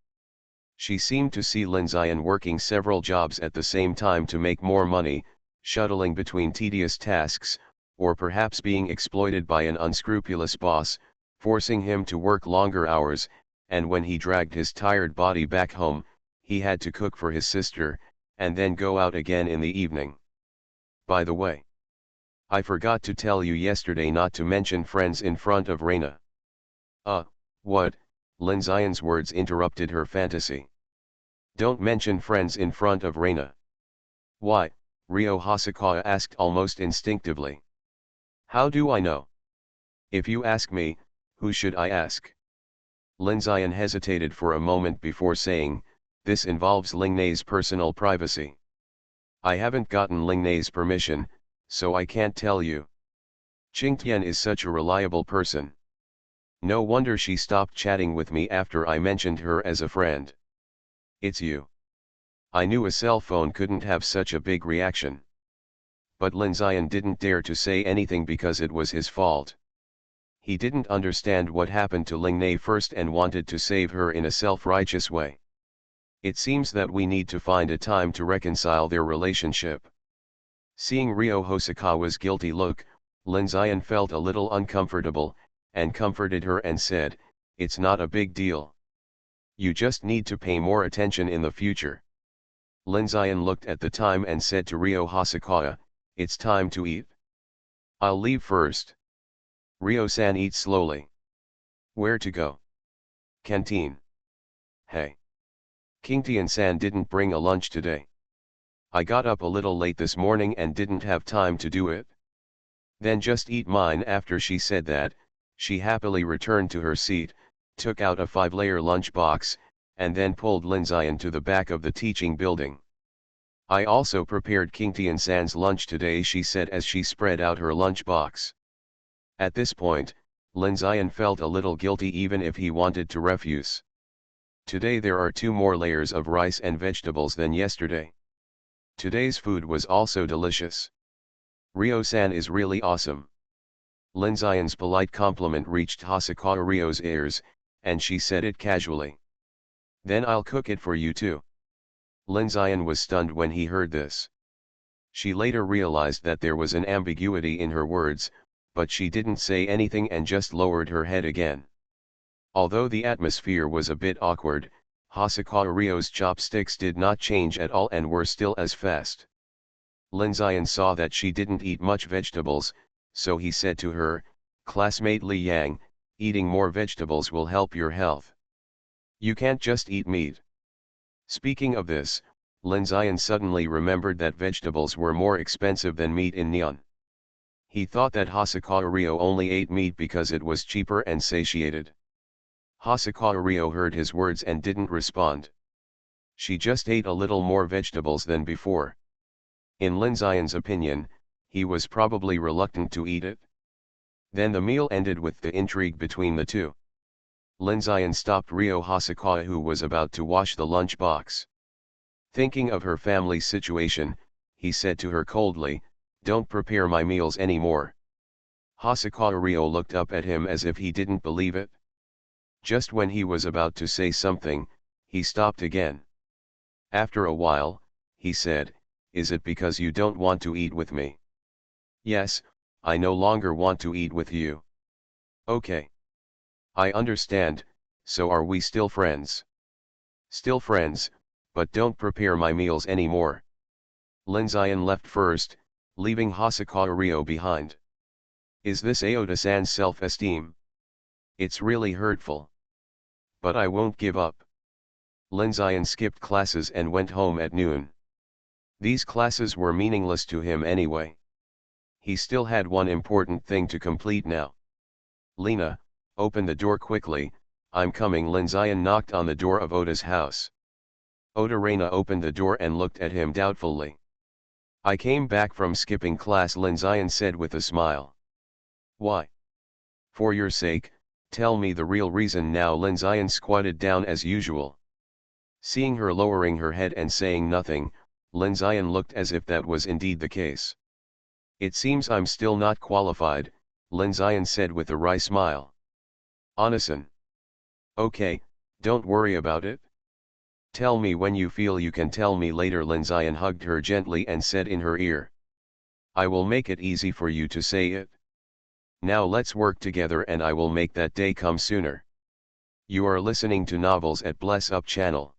She seemed to see Lin Zion working several jobs at the same time to make more money, shuttling between tedious tasks, or perhaps being exploited by an unscrupulous boss, forcing him to work longer hours, and when he dragged his tired body back home, he had to cook for his sister, and then go out again in the evening. By the way, I forgot to tell you yesterday not to mention friends in front of Reina. What? Lin Zion's words interrupted her fantasy. "Don't mention friends in front of Reina." "Why?" Ryo Hosokawa asked almost instinctively. "How do I know? If you ask me, who should I ask?" Lin Zion hesitated for a moment before saying, "This involves Lingnei's personal privacy. I haven't gotten Lingnei's permission, so I can't tell you. Qingtian is such a reliable person. No wonder she stopped chatting with me after I mentioned her as a friend." "It's you." I knew a cell phone couldn't have such a big reaction. But Lin Zion didn't dare to say anything because it was his fault. He didn't understand what happened to Lingnei first and wanted to save her in a self-righteous way. It seems that we need to find a time to reconcile their relationship. Seeing Ryo Hosokawa's guilty look, Lin Zion felt a little uncomfortable, and comforted her and said, "It's not a big deal. You just need to pay more attention in the future." Lin Zion looked at the time and said to Ryo Hosokawa, "It's time to eat. I'll leave first." "Ryo-san, eat slowly." "Where to go?" "Canteen." "Hey. Qingtian-san didn't bring a lunch today. I got up a little late this morning and didn't have time to do it." "Then just eat mine." After she said that, she happily returned to her seat, took out a 5-layer lunchbox, and then pulled Lin Zion to the back of the teaching building. "I also prepared Qingtian-san's lunch today," she said as she spread out her lunchbox. At this point, Lin Zion felt a little guilty even if he wanted to refuse. Today there are 2 more layers of rice and vegetables than yesterday. Today's food was also delicious. "Ryo-san is really awesome." Lin Zion's polite compliment reached Hosokawa Ryo's ears, and she said it casually. "Then I'll cook it for you too." Lin Zion was stunned when he heard this. She later realized that there was an ambiguity in her words, but she didn't say anything and just lowered her head again. Although the atmosphere was a bit awkward, Hosokawa Ryo's chopsticks did not change at all and were still as fast. Lin Zian saw that she didn't eat much vegetables, so he said to her, "Classmate Li Yang, eating more vegetables will help your health. You can't just eat meat." Speaking of this, Lin Zian suddenly remembered that vegetables were more expensive than meat in Neon. He thought that Hosokawa Ryo only ate meat because it was cheaper and satiated. Hosokawa Ryo heard his words and didn't respond. She just ate a little more vegetables than before. In Lin Zian's opinion, he was probably reluctant to eat it. Then the meal ended with the intrigue between the two. Lin Zian stopped Ryo Hosokawa, who was about to wash the lunch box. Thinking of her family's situation, he said to her coldly, "Don't prepare my meals anymore." Hosokawa Ryo looked up at him as if he didn't believe it. Just when he was about to say something, he stopped again. After a while, he said, "Is it because you don't want to eat with me?" "Yes, I no longer want to eat with you." "Okay. I understand, so are we still friends?" "Still friends, but don't prepare my meals anymore." Lin Zian left first, leaving Hosokawa Ryo behind. Is this Aota-san's self-esteem? It's really hurtful. But I won't give up. Lin Zian skipped classes and went home at noon. These classes were meaningless to him anyway. He still had one important thing to complete now. "Lena, open the door quickly, I'm coming." Lin Zian knocked on the door of Oda's house. Oda Reina opened the door and looked at him doubtfully. "I came back from skipping class," Lin Zian said with a smile. "Why?" "For your sake, tell me the real reason now." Lin Zian squatted down as usual. Seeing her lowering her head and saying nothing, Lin Zian looked as if that was indeed the case. "It seems I'm still not qualified," Lin Zian said with a wry smile. "Onasan. Okay, don't worry about it. Tell me when you feel you can tell me later." Lin Zian hugged her gently and said in her ear, "I will make it easy for you to say it. Now let's work together and I will make that day come sooner." You are listening to Novels at Bless Up channel.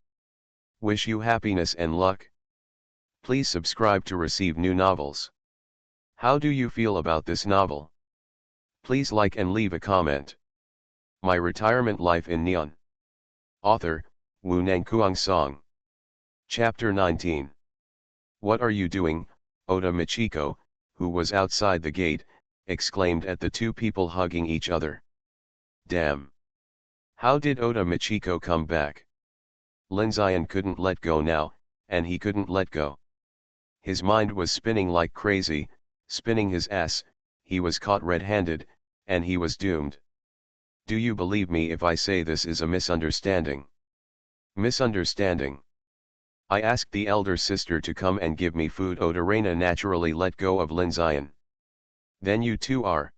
Wish you happiness and luck. Please subscribe to receive new novels. How do you feel about this novel? Please like and leave a comment. My Retirement Life in Neon. Author, Wu Nangkuang Song. Chapter 19. "What are you doing?" Oda Michiko, who was outside the gate, exclaimed at the two people hugging each other. Damn! How did Oda Michiko come back? Lin Zian couldn't let go now, and he couldn't let go. His mind was spinning like crazy, spinning his ass. He was caught red-handed, and he was doomed. Do you believe me if I say this is a misunderstanding? Misunderstanding? I asked the elder sister to come and give me food. Oda Reina naturally let go of Lin Zian. Then you two are.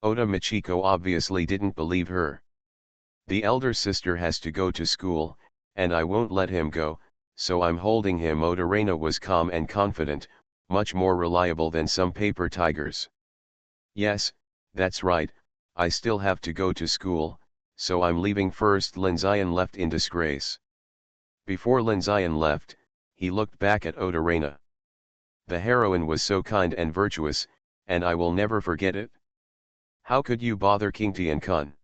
Oda Michiko obviously didn't believe her. The elder sister has to go to school, and I won't let him go, so I'm holding him. Oda Reina was calm and confident, much more reliable than some paper tigers. Yes, that's right, I still have to go to school, so I'm leaving first. Lin Zian left in disgrace. Before Lin Zian left, he looked back at Oda Reina. The heroine was so kind and virtuous, and I will never forget it. How could you bother Kingtian-kun?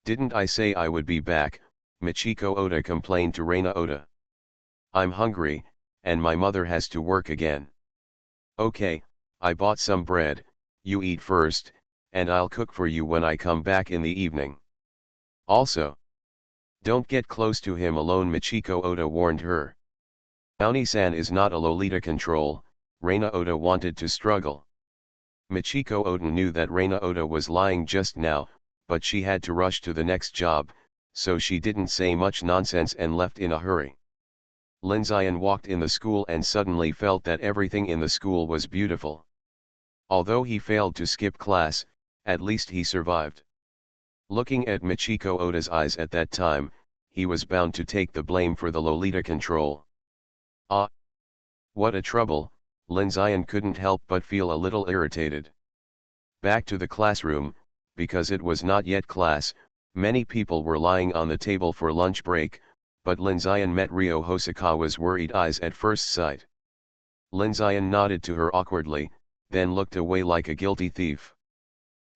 Didn't I say I would be back? Michiko Oda complained to Reina Oda. I'm hungry, and my mother has to work again. Okay, I bought some bread, you eat first, and I'll cook for you when I come back in the evening. Also, don't get close to him alone, Michiko Oda warned her. Aoni-san is not a Lolita control. Reina Oda wanted to struggle. Michiko Oda knew that Reina Oda was lying just now, but she had to rush to the next job, so she didn't say much nonsense and left in a hurry. Lin Zian walked in the school and suddenly felt that everything in the school was beautiful. Although he failed to skip class, at least he survived. Looking at Michiko Oda's eyes at that time, he was bound to take the blame for the Lolita control. Ah! What a trouble, Lin Ziyan couldn't help but feel a little irritated. Back to the classroom, because it was not yet class, many people were lying on the table for lunch break, but Lin Ziyan met Ryo Hosokawa's worried eyes at first sight. Lin Ziyan nodded to her awkwardly, then looked away like a guilty thief.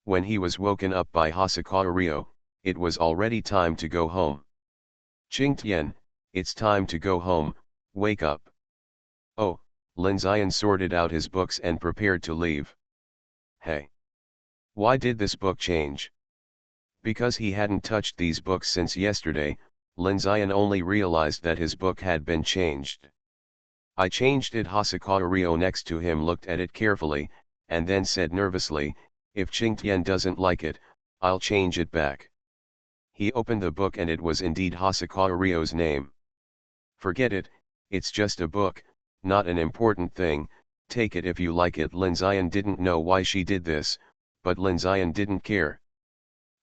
When he was woken up by Hosokawa Ryo, it was already time to go home. Qingtian, it's time to go home, wake up. Oh, Lin Ziyan sorted out his books and prepared to leave. Hey! Why did this book change? Because he hadn't touched these books since yesterday, Lin Ziyan only realized that his book had been changed. I changed it. Hosokawa Ryo next to him looked at it carefully, and then said nervously, if Qingtian doesn't like it, I'll change it back. He opened the book and it was indeed Hosokawa Ryo's name. Forget it, it's just a book, not an important thing, take it if you like it. Lin Ziyan didn't know why she did this, but Lin Ziyan didn't care.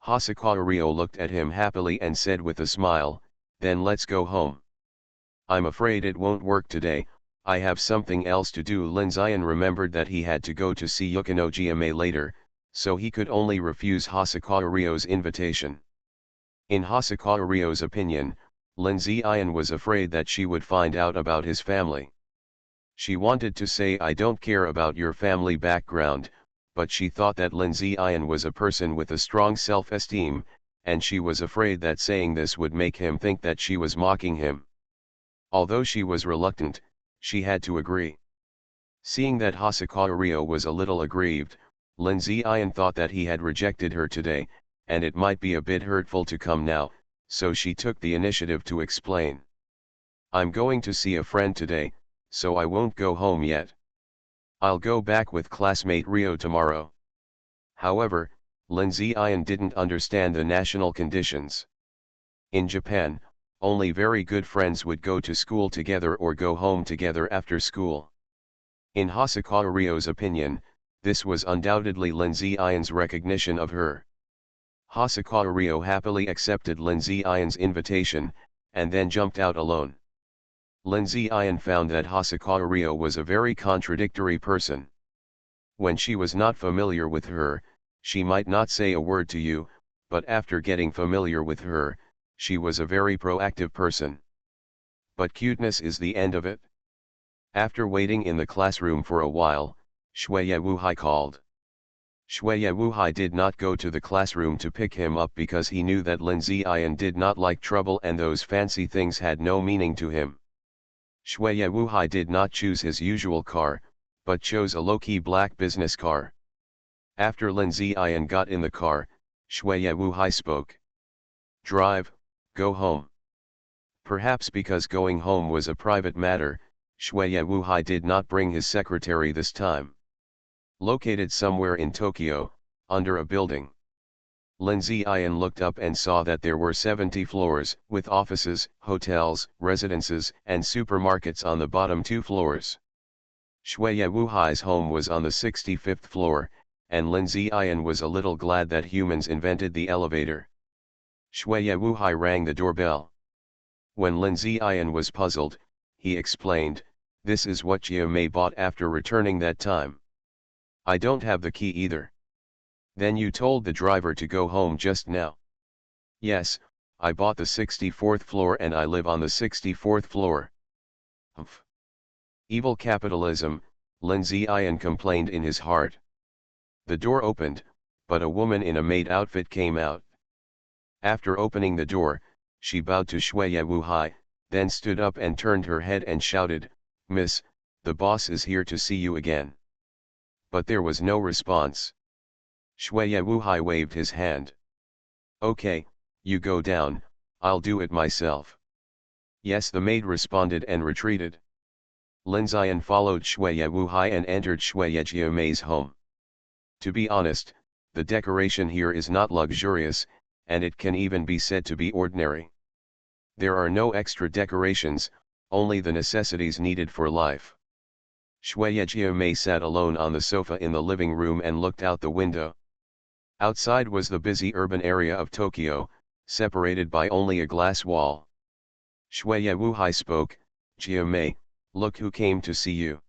Hosokawa Ryo looked at him happily and said with a smile, then let's go home. I'm afraid it won't work today, I have something else to do. Lin Ziyan remembered that he had to go to see Yukino Jiame later, so he could only refuse Hosokawa Ryo's invitation. In Hosokawa Ryo's opinion, Lin Ziyan was afraid that she would find out about his family. She wanted to say I don't care about your family background, but she thought that Lin Ziyan was a person with a strong self-esteem, and she was afraid that saying this would make him think that she was mocking him. Although she was reluctant, she had to agree. Seeing that Hosokawa Ryo was a little aggrieved, Lin Ziyan thought that he had rejected her today, and it might be a bit hurtful to come now, so she took the initiative to explain. I'm going to see a friend today, so I won't go home yet. I'll go back with classmate Ryo tomorrow. However, Lin Ziyan didn't understand the national conditions. In Japan, only very good friends would go to school together or go home together after school. In Hosokawa Ryo's opinion, this was undoubtedly Lin Ziyan's recognition of her. Hosokawa Ryo happily accepted Lin Ziyan's invitation, and then jumped out alone. Lin Ziyan found that Hosokawa Ryo was a very contradictory person. When she was not familiar with her, she might not say a word to you, but after getting familiar with her, she was a very proactive person. But cuteness is the end of it. After waiting in the classroom for a while, Shueye Wuhai called. Shueye Wuhai did not go to the classroom to pick him up because he knew that Lin Ziyan did not like trouble and those fancy things had no meaning to him. Shueye Wuhai did not choose his usual car, but chose a low-key black business car. After Lin Ziyan got in the car, Shueye Wuhai spoke. Drive, go home. Perhaps because going home was a private matter, Shueye Wuhai did not bring his secretary this time. Located somewhere in Tokyo, under a building. Lin Ziyan looked up and saw that there were 70 floors, with offices, hotels, residences, and supermarkets on the bottom 2 floors. Shueye Wuhai's home was on the 65th floor, and Lin Ziyan was a little glad that humans invented the elevator. Shueye Wuhai rang the doorbell. When Lin Ziyan was puzzled, he explained, this is what Jiamei bought after returning that time. I don't have the key either. Then you told the driver to go home just now. Yes, I bought the 64th floor and I live on the 64th floor. Humph. Evil capitalism, Lin Ziyan complained in his heart. The door opened, but a woman in a maid outfit came out. After opening the door, she bowed to Shueye Wuhai, then stood up and turned her head and shouted, Miss, the boss is here to see you again. But there was no response. Shueye Wuhai waved his hand. Okay, you go down, I'll do it myself. Yes, the maid responded and retreated. Lin Ziyan followed Shueye Wuhai and entered Shueye Jiamei's home. To be honest, the decoration here is not luxurious, and it can even be said to be ordinary. There are no extra decorations, only the necessities needed for life. Shueye Jiamei sat alone on the sofa in the living room and looked out the window. Outside was the busy urban area of Tokyo, separated by only a glass wall. Shueye Wuhai spoke, Jiamei, look who came to see you.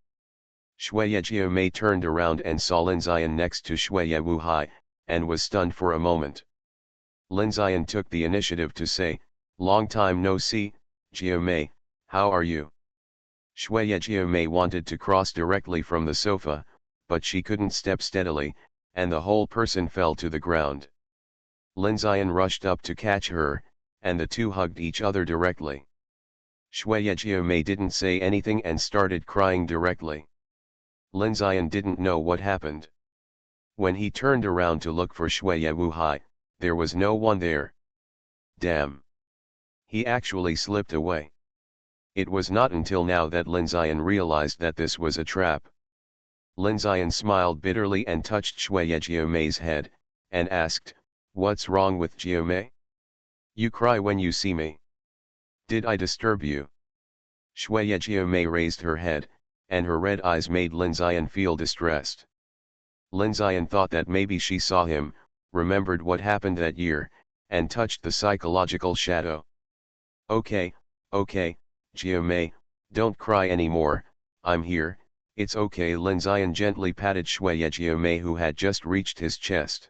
Shui Jiamei turned around and saw Lin Ziyan next to Shui Wuhai, and was stunned for a moment. Lin Ziyan took the initiative to say, "Long time no see, Jiamei, how are you?" Shui Jiamei wanted to cross directly from the sofa, but she couldn't step steadily, and the whole person fell to the ground. Lin Ziyan rushed up to catch her, and the two hugged each other directly. Shui Jiamei didn't say anything and started crying directly. Lin Ziyan didn't know what happened. When he turned around to look for Shui Wuhai, there was no one there. Damn! He actually slipped away. It was not until now that Lin Ziyan realized that this was a trap. Lin Ziyan smiled bitterly and touched Shui Jiamei's head, and asked, "What's wrong with Jiamei? You cry when you see me. Did I disturb you?" Shui Jiamei raised her head, and her red eyes made Lin Ziyan feel distressed. Lin Ziyan thought that maybe she saw him, remembered what happened that year, and touched the psychological shadow. Okay, Jiamei, don't cry anymore, I'm here, it's okay." Lin Ziyan gently patted Shui Jiamei, who had just reached his chest.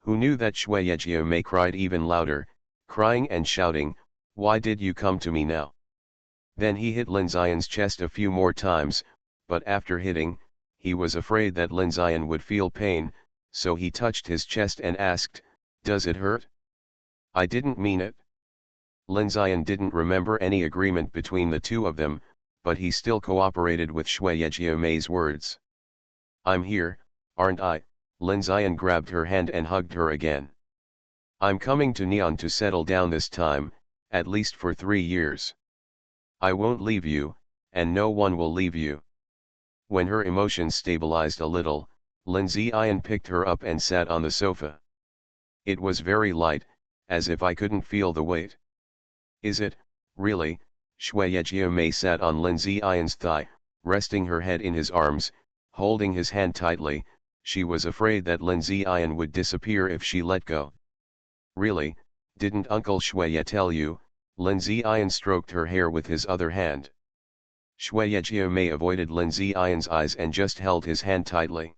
Who knew that Shui Jiamei cried even louder, crying and shouting, "Why did you come to me now?" Then he hit Lin Ziyan's chest a few more times, but after hitting, he was afraid that Lin Ziyan would feel pain, so he touched his chest and asked, "Does it hurt?" "I didn't mean it." Lin Ziyan didn't remember any agreement between the two of them, but he still cooperated with Shui Jiamei's words. "I'm here, aren't I?" Lin Ziyan grabbed her hand and hugged her again. "I'm coming to Neon to settle down this time, at least for 3 years. I won't leave you, and no one will leave you." When her emotions stabilized a little, Lin Ziyan picked her up and sat on the sofa. "It was very light, as if I couldn't feel the weight." "Is it, really?" Shui Jiamei sat on Lin Ziyan's thigh, resting her head in his arms, holding his hand tightly. She was afraid that Lin Ziyan would disappear if she let go. "Really, didn't Uncle Shui tell you?" Lin Ziyan stroked her hair with his other hand. Shui Jiamei avoided Lin Ziyan's eyes and just held his hand tightly.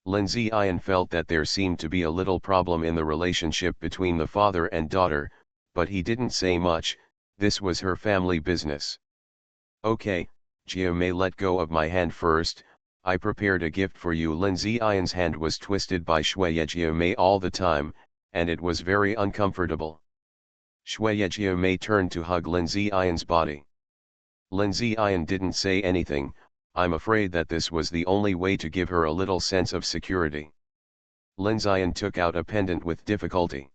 Lin Ziyan felt that there seemed to be a little problem in the relationship between the father and daughter, but he didn't say much. This was her family business. "Okay, Jiamei, let go of my hand first, I prepared a gift for you." Lin Ziyan's hand was twisted by Shui Jiamei all the time, and it was very uncomfortable. Shui Jiamei turned to hug Lin Ziyan's body. Lin Ziyan didn't say anything. I'm afraid that this was the only way to give her a little sense of security. Lin Ziyan took out a pendant with difficulty.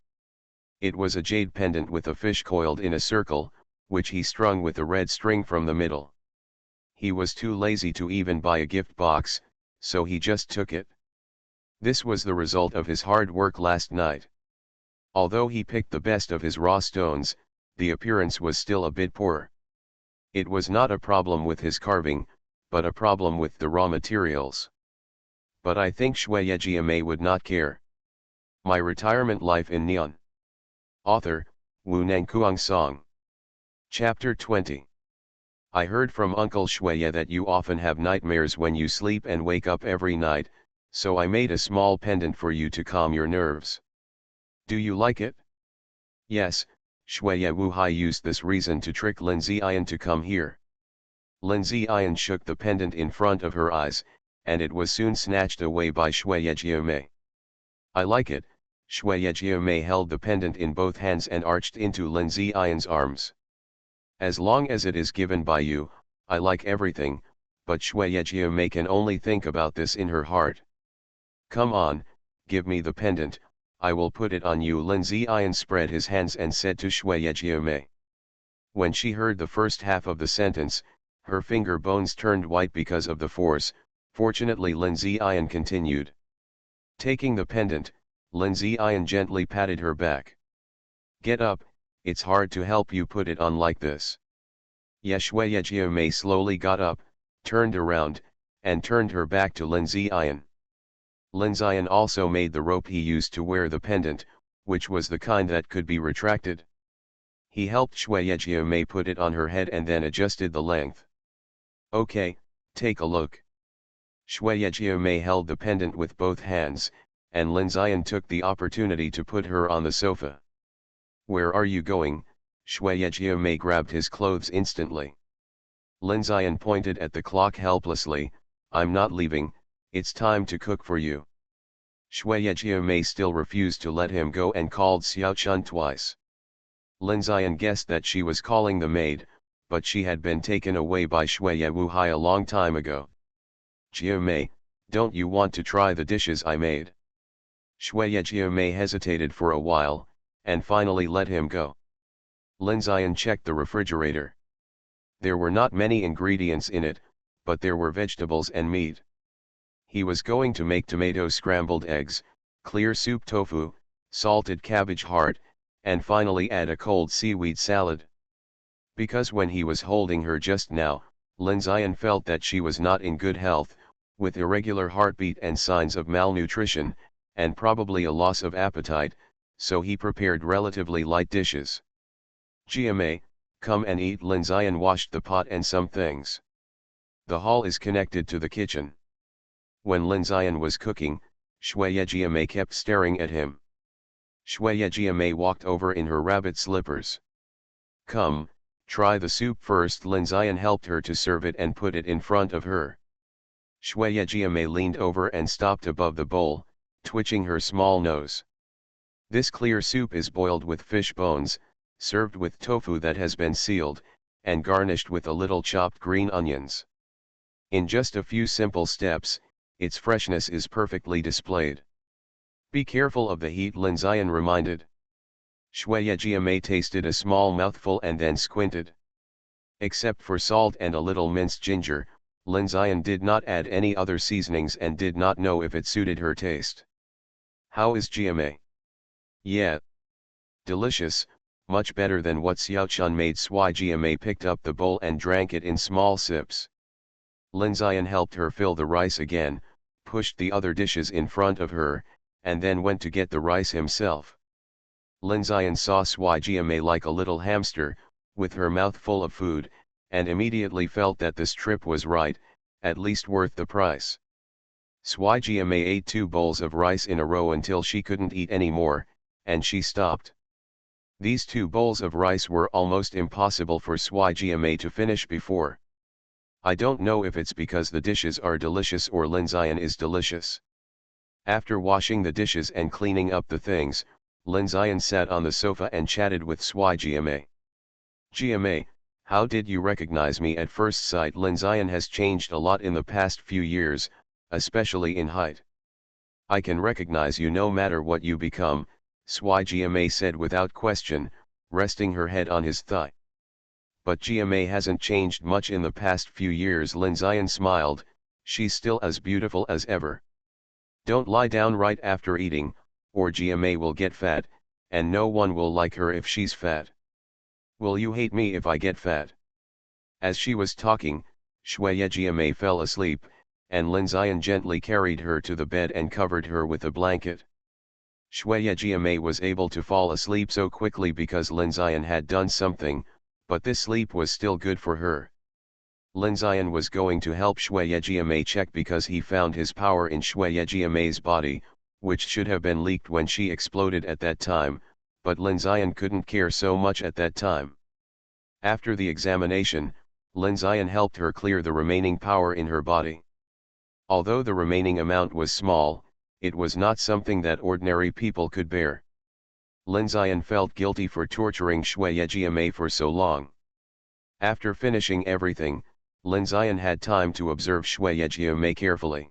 It was a jade pendant with a fish coiled in a circle, which he strung with a red string from the middle. He was too lazy to even buy a gift box, so he just took it. This was the result of his hard work last night. Although he picked the best of his raw stones, the appearance was still a bit poor. It was not a problem with his carving, but a problem with the raw materials. But I think Shui Jiamei would not care. My Retirement Life in Neon. Author, Wu Nangkuang Song. Chapter 20. I heard from Uncle Shui that you often have nightmares when you sleep and wake up every night, so I made a small pendant for you to calm your nerves. Do you like it? Yes, Shui Wuhai used this reason to trick Lin Ziyan to come here. Lin Ziyan shook the pendant in front of her eyes, and it was soon snatched away by Shui Jiamei. I like it. Shui Jiamei held the pendant in both hands and arched into Lin Ziyan's arms. As long as it is given by you, I like everything, but Shui Jiamei can only think about this in her heart. Come on, give me the pendant, I will put it on you. Lin Ziyan spread his hands and said to Shui Jiamei. When she heard the first half of the sentence, her finger bones turned white because of the force. Fortunately, Lin Ziyan continued. Taking the pendant, Lin Ziyan gently patted her back. Get up, it's hard to help you put it on like this. Shui Jiamei slowly got up, turned around, and turned her back to Lin Ziyan. Lin Ziyan also made the rope he used to wear the pendant, which was the kind that could be retracted. He helped Shui Jiamei put it on her head and then adjusted the length. Okay, take a look. Shui Jiamei held the pendant with both hands, and Lin Ziyan took the opportunity to put her on the sofa. "Where are you going?" Shui Jiamei grabbed his clothes instantly. Lin Ziyan pointed at the clock helplessly. "I'm not leaving, it's time to cook for you." Shui Jiamei still refused to let him go and called Xiao Chun twice. Lin Ziyan guessed that she was calling the maid, but she had been taken away by Shui Wuhai a long time ago. "Jiamei, don't you want to try the dishes I made?" Shui Jiamei hesitated for a while, and finally let him go. Lin Ziyan checked the refrigerator. There were not many ingredients in it, but there were vegetables and meat. He was going to make tomato scrambled eggs, clear soup tofu, salted cabbage heart, and finally add a cold seaweed salad. Because when he was holding her just now, Lin Ziyan felt that she was not in good health, with irregular heartbeat and signs of malnutrition, and probably a loss of appetite, so he prepared relatively light dishes. "Jiamei, come and eat." Lin Ziyan washed the pot and some things. The hall is connected to the kitchen. When Lin Ziyan was cooking, Shui Jiamei kept staring at him. Shui Jiamei walked over in her rabbit slippers. "Come, try the soup first." Lin Ziyan helped her to serve it and put it in front of her. Shui Jiamei leaned over and stopped above the bowl, twitching her small nose. "This clear soup is boiled with fish bones, served with tofu that has been sealed, and garnished with a little chopped green onions. In just a few simple steps, its freshness is perfectly displayed." "Be careful of the heat," Lin Ziyan reminded. Shui Jiamei tasted a small mouthful and then squinted. Except for salt and a little minced ginger, Lin Ziyan did not add any other seasonings and did not know if it suited her taste. "How is Jiamei?" "Yeah. Delicious, much better than what Xiao Chun made." Shui Jiamei picked up the bowl and drank it in small sips. Lin Ziyan helped her fill the rice again, pushed the other dishes in front of her, and then went to get the rice himself. Lin Ziyan saw Shui Jiamei like a little hamster, with her mouth full of food, and immediately felt that this trip was right, at least worth the price. Shui Jiamei ate 2 bowls of rice in a row until she couldn't eat any more, and she stopped. These 2 bowls of rice were almost impossible for Shui Jiamei to finish before. "I don't know if it's because the dishes are delicious or Lin Ziyan is delicious." After washing the dishes and cleaning up the things, Lin Ziyan sat on the sofa and chatted with Shui Jiamei. "Jiamei, how did you recognize me at first sight?" Lin Ziyan has changed a lot in the past few years, especially in height. "I can recognize you no matter what you become," Shui Jiamei said without question, resting her head on his thigh. "But Jiamei hasn't changed much in the past few years." Lin Ziyan smiled. "She's still as beautiful as ever. Don't lie down right after eating, or Jiamei will get fat, and no one will like her if she's fat." "Will you hate me if I get fat?" As she was talking, Shui Jiamei fell asleep, and Lin Ziyan gently carried her to the bed and covered her with a blanket. Shui Jiamei was able to fall asleep so quickly because Lin Ziyan had done something, but this sleep was still good for her. Lin Ziyan was going to help Shui Jiamei check because he found his power in Shui Jiamei's body, which should have been leaked when she exploded at that time, but Lin Ziyan couldn't care so much at that time. After the examination, Lin Ziyan helped her clear the remaining power in her body. Although the remaining amount was small, it was not something that ordinary people could bear. Lin Ziyan felt guilty for torturing Shui Jiamei for so long. After finishing everything, Lin Ziyan had time to observe Shui Jiamei carefully.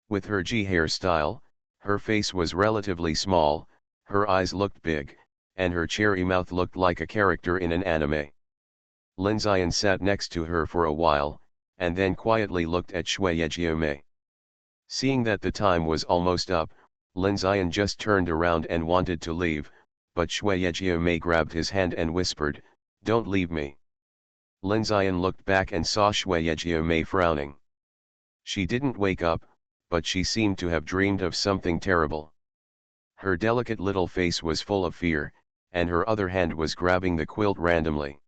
With her Ji hairstyle, her face was relatively small, her eyes looked big, and her cherry mouth looked like a character in an anime. Lin Ziyan sat next to her for a while, and then quietly looked at Shui Jiamei. Seeing that the time was almost up, Lin Ziyan just turned around and wanted to leave, but Shui Jiamei grabbed his hand and whispered, "Don't leave me." Lin Ziyan looked back and saw Shui Jiamei frowning. She didn't wake up, but she seemed to have dreamed of something terrible. Her delicate little face was full of fear, and her other hand was grabbing the quilt randomly.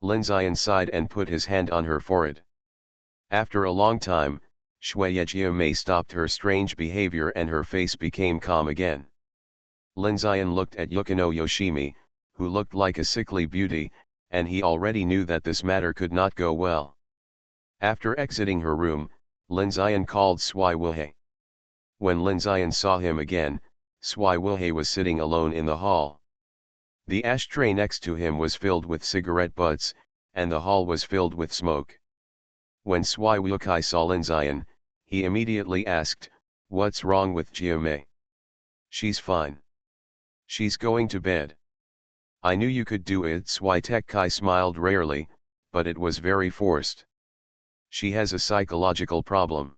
Lin Ziyan sighed and put his hand on her forehead. After a long time, Shueyejiame stopped her strange behavior and her face became calm again. Lin Zian looked at Yukino Yoshimi, who looked like a sickly beauty, and he already knew that this matter could not go well. After exiting her room, Lin Zian called Sui Wilhei. When Lin Zian saw him again, Sui Wilhei was sitting alone in the hall. The ashtray next to him was filled with cigarette butts, and the hall was filled with smoke. When Sui Wilhei saw Lin Zian, he immediately asked, "What's wrong with Jiame?" "She's fine. She's going to bed." "I knew you could do it." Sui Tekkai smiled rarely, but it was very forced. "She has a psychological problem.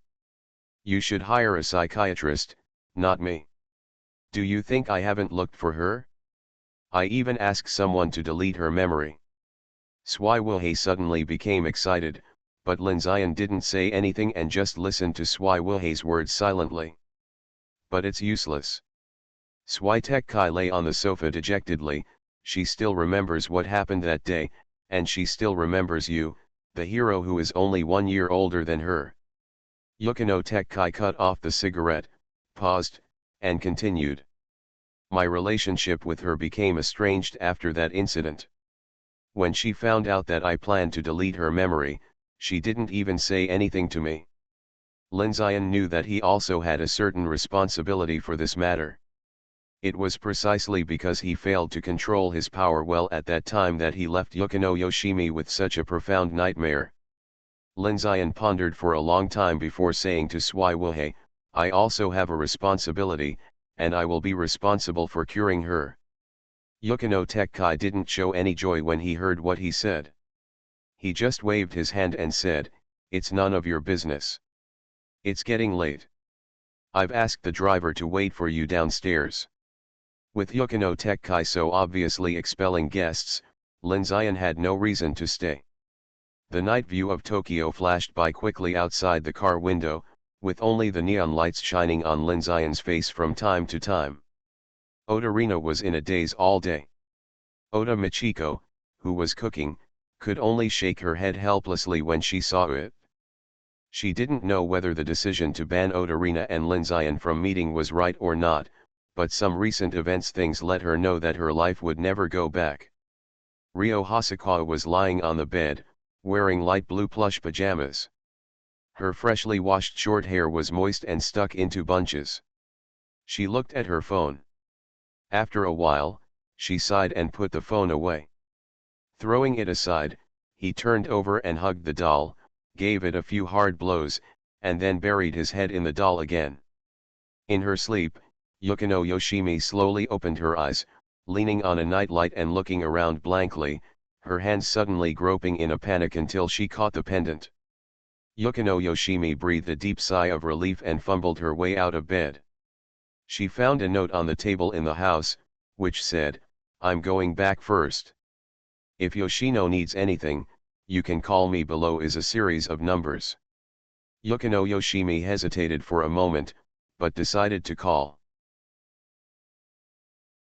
You should hire a psychiatrist, not me. Do you think I haven't looked for her? I even asked someone to delete her memory." Sui Wilhei suddenly became excited, but Lin Zian didn't say anything and just listened to Sui Wilhei's words silently. "But it's useless." Sui Tekkai lay on the sofa dejectedly. "She still remembers what happened that day, and she still remembers you, the hero who is only 1 year older than her." Yukino Tekkai cut off the cigarette, paused, and continued. "My relationship with her became estranged after that incident. When she found out that I planned to delete her memory, she didn't even say anything to me." Lin Zian knew that he also had a certain responsibility for this matter. It was precisely because he failed to control his power well at that time that he left Yukino Yoshimi with such a profound nightmare. Lin Zian pondered for a long time before saying to Sui Wilhei, "I also have a responsibility, and I will be responsible for curing her." Yukino Tekkai didn't show any joy when he heard what he said. He just waved his hand and said, "It's none of your business. It's getting late. I've asked the driver to wait for you downstairs." With Yukino Tekkai so obviously expelling guests, Lin Zian had no reason to stay. The night view of Tokyo flashed by quickly outside the car window, with only the neon lights shining on Lin Zian's face from time to time. Odarina was in a daze all day. Oda Michiko, who was cooking, could only shake her head helplessly when she saw it. She didn't know whether the decision to ban Odarina and Lin Zian from meeting was right or not, but some recent things let her know that her life would never go back. Ryo Hosokawa was lying on the bed, wearing light blue plush pajamas. Her freshly washed short hair was moist and stuck into bunches. She looked at her phone. After a while, she sighed and put the phone away. Throwing it aside, he turned over and hugged the doll, gave it a few hard blows, and then buried his head in the doll again. In her sleep, Yukino Yoshimi slowly opened her eyes, leaning on a nightlight and looking around blankly, her hands suddenly groping in a panic until she caught the pendant. Yukino Yoshimi breathed a deep sigh of relief and fumbled her way out of bed. She found a note on the table in the house, which said, "I'm going back first. If Yoshino needs anything, you can call me." Below is a series of numbers. Yukino Yoshimi hesitated for a moment, but decided to call.